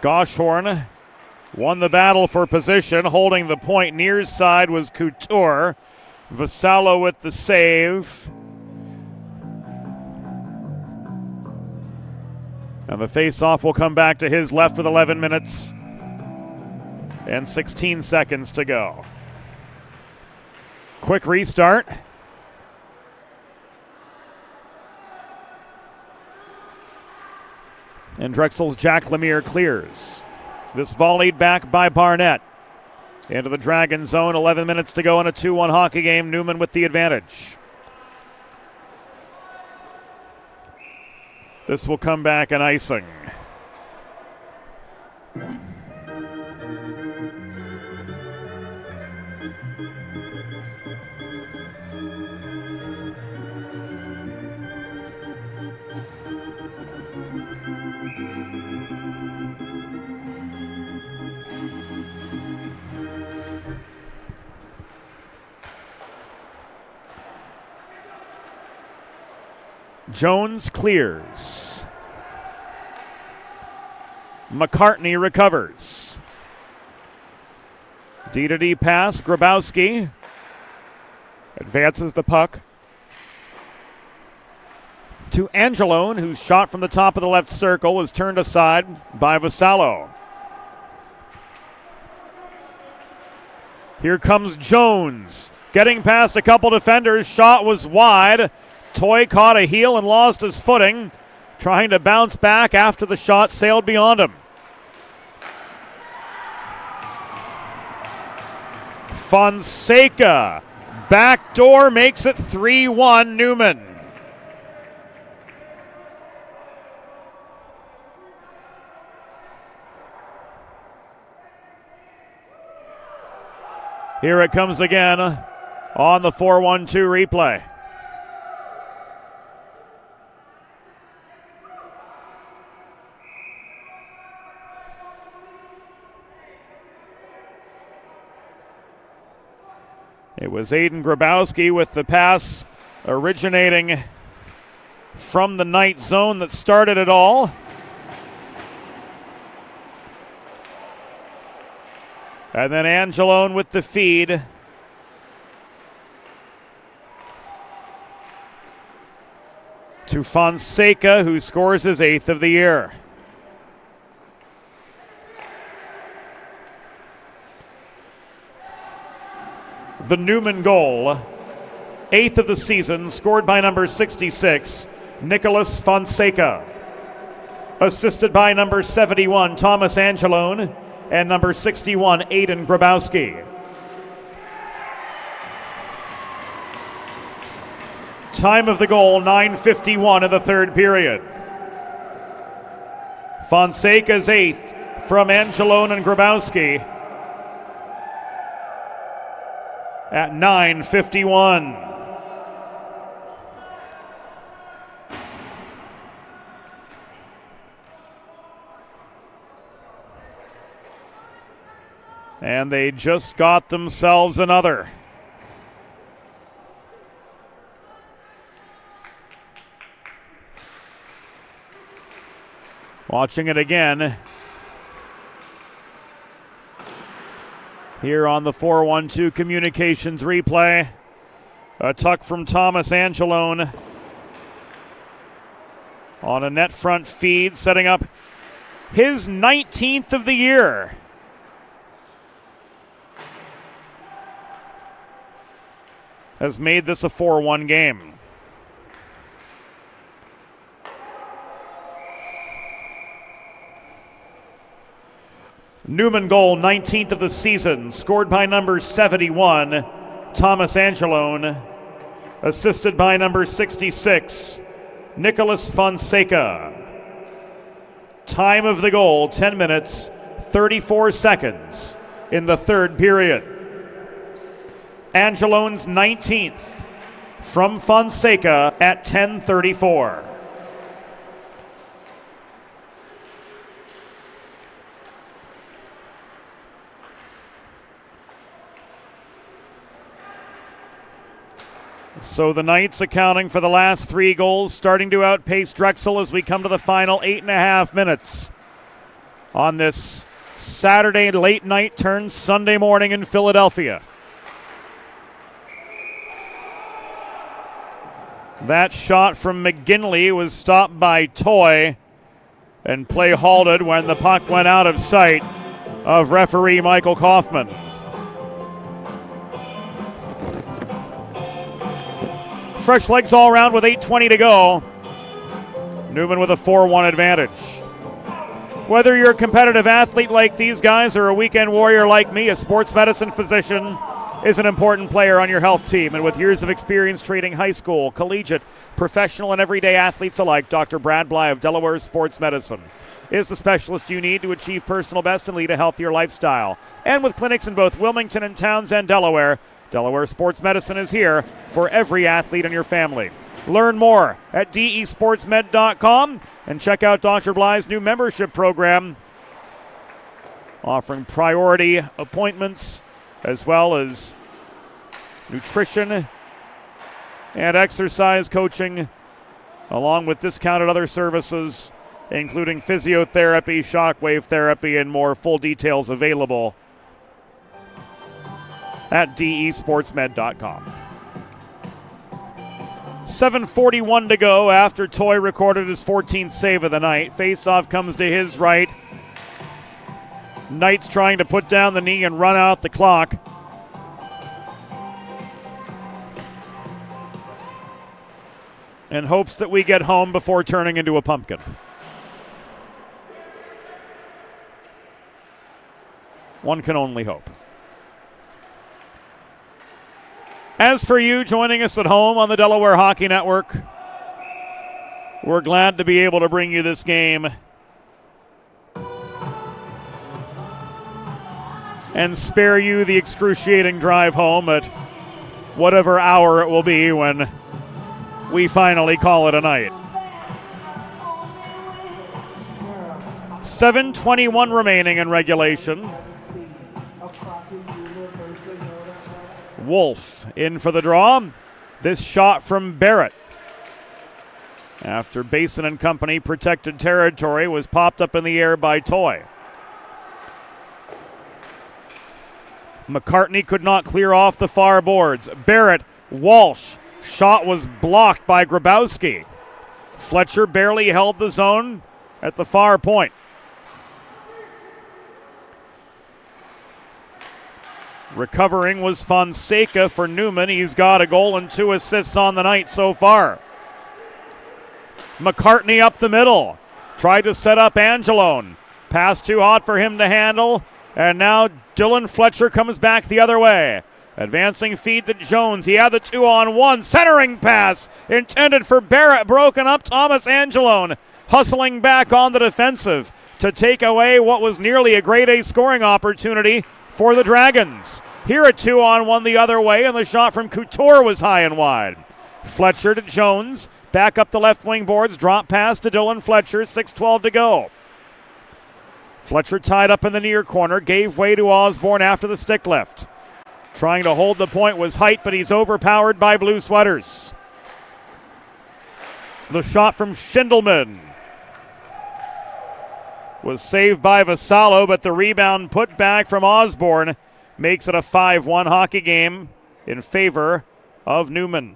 Goshorn won the battle for position. Holding the point near side was Couture. Vassallo with the save. And the face-off will come back to his left with 11 minutes and 16 seconds to go. Quick restart. And Drexel's Jack Lemire clears. This volleyed back by Barnett. Into the Dragon zone, 11 minutes to go in a 2-1 hockey game. Neumann with the advantage. This will come back in icing. Jones clears. McCartney recovers. D-to-D pass. Grabowski advances the puck to Angelone, whose shot from the top of the left circle was turned aside by Vassallo. Here comes Jones. Getting past a couple defenders. Shot was wide. Toy caught a heel and lost his footing. Trying to bounce back after the shot sailed beyond him. Fonseca. Backdoor makes it 3-1 Neumann. Here it comes again on the 4-1-2 replay. It was Aiden Grabowski with the pass originating from the Knight zone that started it all. And then Angelone with the feed. To Fonseca, who scores his 8th of the year. The Neumann goal, 8th of the season, scored by number 66, Nicholas Fonseca. Assisted by number 71, Thomas Angelone, and number 61, Aiden Grabowski. Time of the goal, 9:51 in the third period. Fonseca's 8th from Angelone and Grabowski at 9:51. And they just got themselves another. Watching it again here on the 4-1-2 Communications replay. A tuck from Thomas Angelone on a net front feed, setting up his 19th of the year. Has made this a 4-1 game. Neumann goal, 19th of the season, scored by number 71, Thomas Angelone, assisted by number 66, Nicholas Fonseca. Time of the goal, 10 minutes, 34 seconds in the third period. Angelone's 19th from Fonseca at 10:34. So the Knights accounting for the last 3 goals, starting to outpace Drexel as we come to the final 8.5 minutes on this Saturday late night turn Sunday morning in Philadelphia. That shot from McGinley was stopped by Toy, and play halted when the puck went out of sight of referee Michael Kaufman. Fresh legs all around with 8:20 to go. Neumann with a 4-1 advantage. Whether you're a competitive athlete like these guys or a weekend warrior like me, a sports medicine physician is an important player on your health team. And with years of experience treating high school, collegiate, professional, and everyday athletes alike, Dr. Brad Bly of Delaware Sports Medicine is the specialist you need to achieve personal best and lead a healthier lifestyle. And with clinics in both Wilmington and Townsend, Delaware, Delaware Sports Medicine is here for every athlete in your family. Learn more at desportsmed.com and check out Dr. Bly's new membership program, offering priority appointments as well as nutrition and exercise coaching, along with discounted other services, including physiotherapy, shockwave therapy, and more. Full details available at desportsmed.com. 7:41 to go after Toy recorded his 14th save of the night. Face-off comes to his right. Knights trying to put down the knee and run out the clock. In hopes that we get home before turning into a pumpkin. One can only hope. As for you joining us at home on the Delaware Hockey Network, we're glad to be able to bring you this game and spare you the excruciating drive home at whatever hour it will be when we finally call it a night. 7:21 remaining in regulation. Wolf in for the draw. This shot from Barrett, after Basin and company protected territory, was popped up in the air by Toy. McCartney could not clear off the far boards. Barrett, Walsh, shot was blocked by Grabowski. Fletcher barely held the zone at the far point. Recovering was Fonseca for Neumann. He's got a goal and 2 assists on the night so far. McCartney up the middle. Tried to set up Angelone. Pass too hot for him to handle. And now Dylan Fletcher comes back the other way. Advancing feed to Jones. He had the 2-on-1. Centering pass intended for Barrett. Broken up. Thomas Angelone hustling back on the defensive to take away what was nearly a grade A scoring opportunity for the Dragons. Here a 2-on-1 the other way, and the shot from Couture was high and wide. Fletcher to Jones. Back up the left wing boards. Drop pass to Dylan Fletcher. 6:12 to go. Fletcher tied up in the near corner. Gave way to Osborne after the stick lift. Trying to hold the point was Height, but he's overpowered by blue sweaters. The shot from Schindelman was saved by Vassallo, but the rebound put back from Osborne makes it a 5-1 hockey game in favor of Neumann.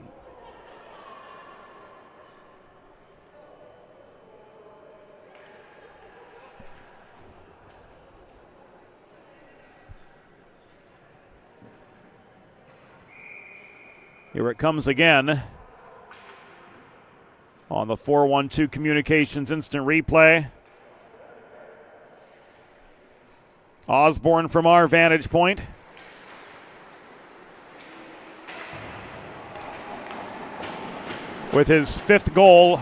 Here it comes again on the 4-1-2 Communications instant replay. Osborne from our vantage point. With his 5th goal,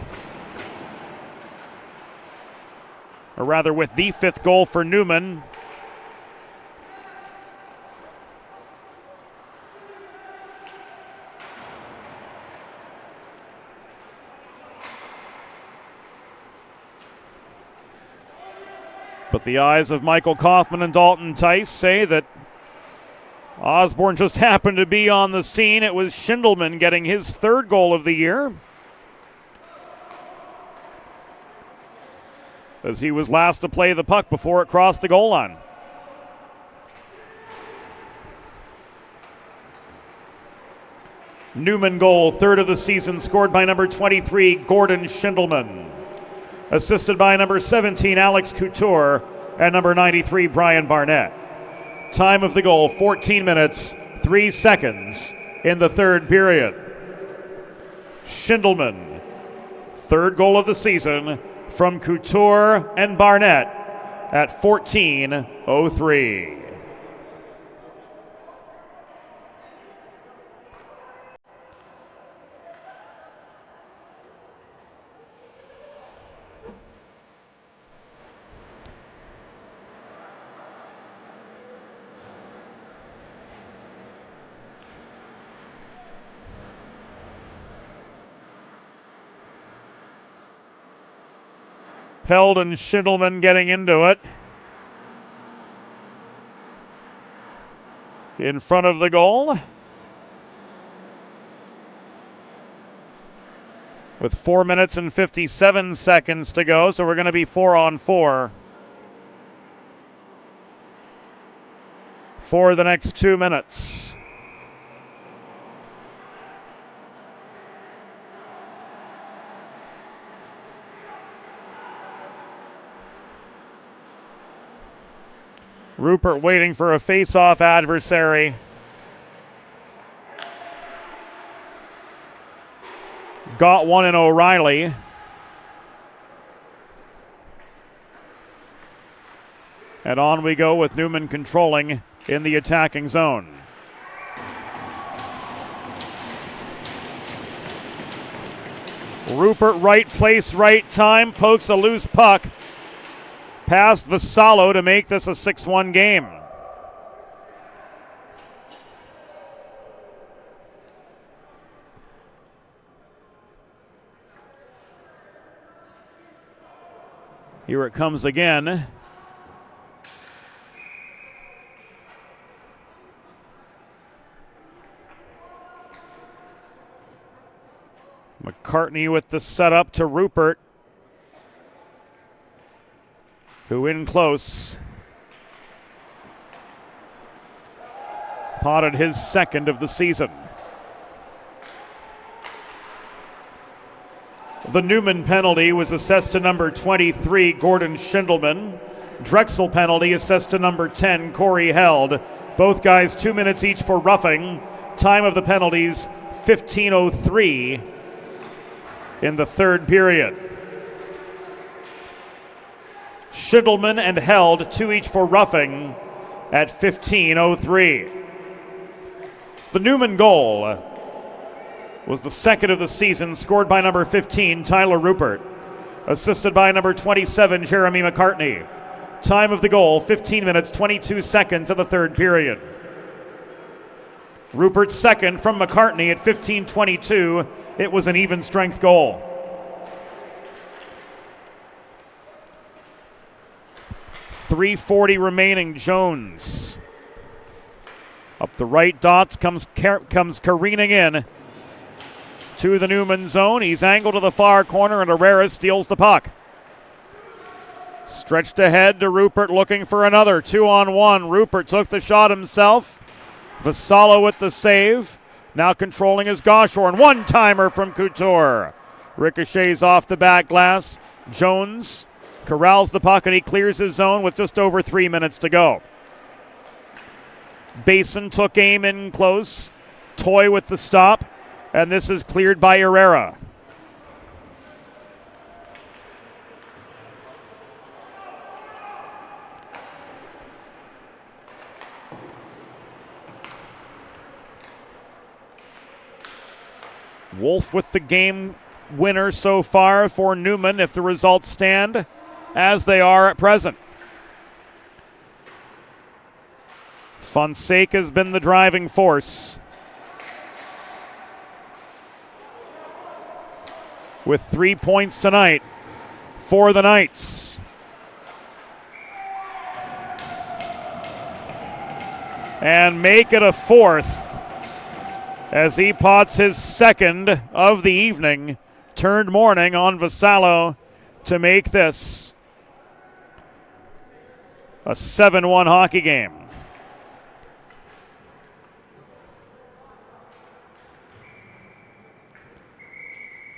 or rather with the 5th goal for Neumann. But the eyes of Michael Kaufman and Dalton Tice say that Osborne just happened to be on the scene. It was Schindelman getting his 3rd goal of the year, as he was last to play the puck before it crossed the goal line. Neumann goal, 3rd of the season, scored by number 23, Gordon Schindelman. Assisted by number 17, Alex Couture, and number 93, Brian Barnett. Time of the goal, 14 minutes, 3 seconds in the 3rd period. Schindelman, 3rd goal of the season from Couture and Barnett at 14:03. Held and Schindelman getting into it. In front of the goal. With 4 minutes and 57 seconds to go, so we're going to be 4-on-4 for the next 2 minutes. Rupert waiting for a face-off adversary. Got one in O'Reilly. And on we go with Neumann controlling in the attacking zone. Rupert, right place, right time, pokes a loose puck past Vassallo to make this a 6-1 game. Here it comes again. McCartney with the setup to Rupert, who in close. Potted his second of the season. The Neumann penalty was assessed to number 23, Gordon Schindelman. Drexel penalty assessed to number 10, Corey Held. Both guys 2 minutes each for roughing. Time of the penalties, 15:03 in the third period. Schindelman and Held, 2 each for roughing at 15:03. The Neumann goal was the second of the season, scored by number 15, Tyler Rupert, assisted by number 27, Jeremy McCartney. Time of the goal, 15 minutes, 22 seconds in the third period. Rupert's second from McCartney at 15:22. It was an even strength goal. .340 remaining. Jones up the right dots, comes careening in to the Neumann zone. He's angled to the far corner, and Herrera steals the puck. Stretched ahead to Rupert, looking for another 2-on-1. Rupert took the shot himself. Vassallo with the save. Now controlling his Goshorn. One-timer from Couture. Ricochets off the back glass. Jones corrals the puck, and he clears his zone with just over 3 minutes to go. Basin took aim in close. Toy with the stop, and this is cleared by Herrera. Wolf with the game winner so far for Neumann if the results stand as they are at present. Fonseca's been the driving force, with 3 points tonight for the Knights. And make it a fourth as he pots his second of the evening. Turned morning on Vassallo to make this a 7-1 hockey game.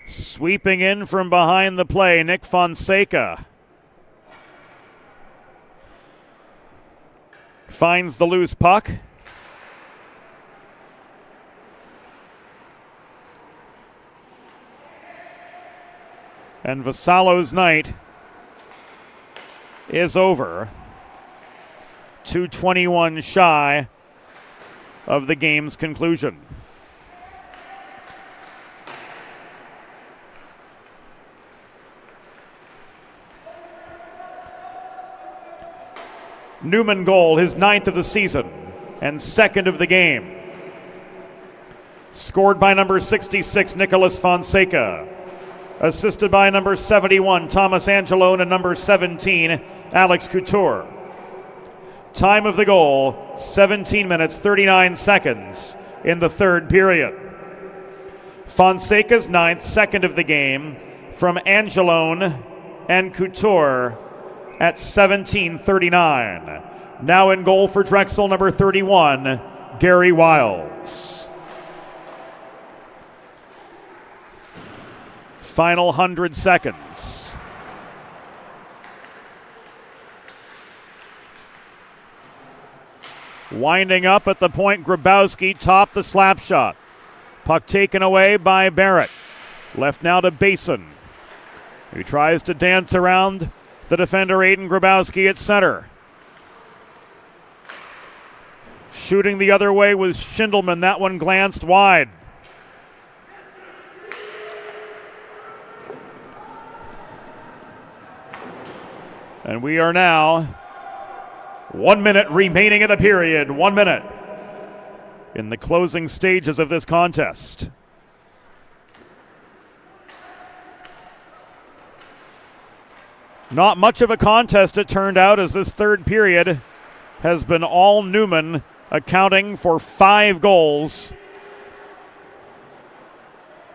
Sweeping in from behind the play, Nick Fonseca finds the loose puck. And Vassallo's night is over. 2:21 shy of the game's conclusion. Neumann goal, his 9th of the season and second of the game. Scored by number 66, Nicholas Fonseca. Assisted by number 71, Thomas Angelone, and number 17, Alex Couture. Time of the goal, 17 minutes, 39 seconds in the third period. Fonseca's 9th, second of the game, from Angelone and Couture at 17:39. Now in goal for Drexel, number 31, Gary Wiles. Final 100 seconds. Winding up at the point, Grabowski topped the slap shot. Puck taken away by Barrett. Left now to Basin, who tries to dance around the defender Aiden Grabowski at center. Shooting the other way was Schindelman. That one glanced wide. And we are now 1 minute remaining in the period. 1 minute in the closing stages of this contest. Not much of a contest, it turned out, as this third period has been all Neumann, accounting for 5 goals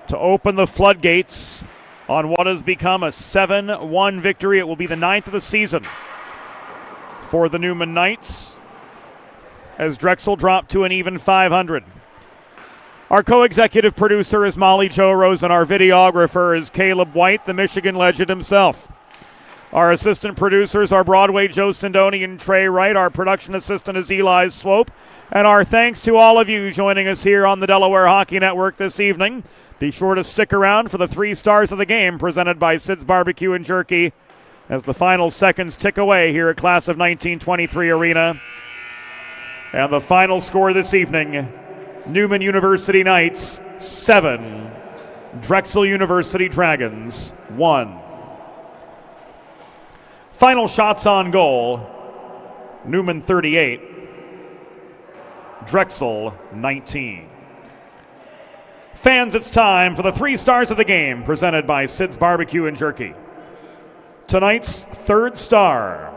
to open the floodgates on what has become a 7-1 victory. It will be the 9th of the season for the Neumann Knights as Drexel dropped to an even 500. Our co-executive producer is Molly Jo Rose, and our videographer is Caleb White, the Michigan legend himself. Our assistant producers are Broadway Joe Sindoni and Trey Wright. Our production assistant is Eli Swope. And our thanks to all of you joining us here on the Delaware Hockey Network this evening. Be sure to stick around for the 3 stars of the game presented by Sid's Barbecue and Jerky as the final seconds tick away here at Class of 1923 Arena. And the final score this evening, Neumann University Knights 7, Drexel University Dragons 1. Final shots on goal, Neumann 38, Drexel 19. Fans, it's time for the 3 stars of the game presented by Sid's Barbecue and Jerky. Tonight's 3rd star,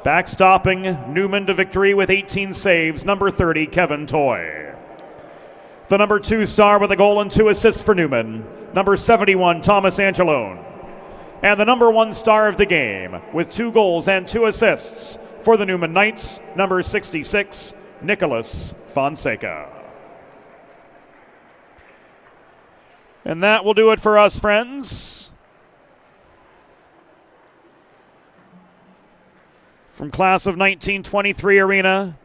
backstopping Neumann to victory with 18 saves, number 30, Kevin Toy. The number 2 star with a goal and 2 assists for Neumann, number 71, Thomas Angelone. And the number 1 star of the game with 2 goals and 2 assists for the Neumann Knights, number 66, Nicholas Fonseca. And that will do it for us, friends. From Class of 1923 Arena,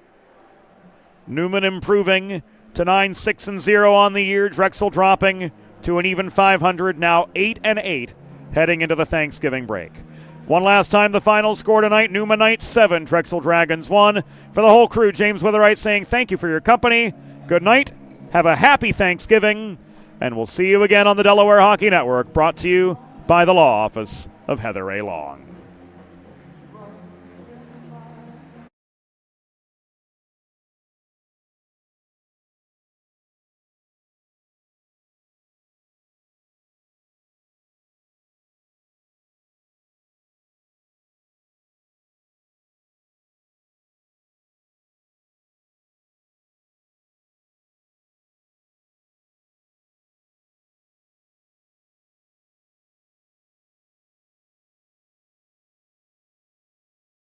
Neumann improving to 9-6-0 on the year. Drexel dropping to an even 500, now 8-8, heading into the Thanksgiving break. One last time, the final score tonight, Neumann Knights 7, Drexel Dragons 1. For the whole crew, James Witherite saying thank you for your company. Good night, have a happy Thanksgiving, and we'll see you again on the Delaware Hockey Network, brought to you by the law office of Heather A. Long.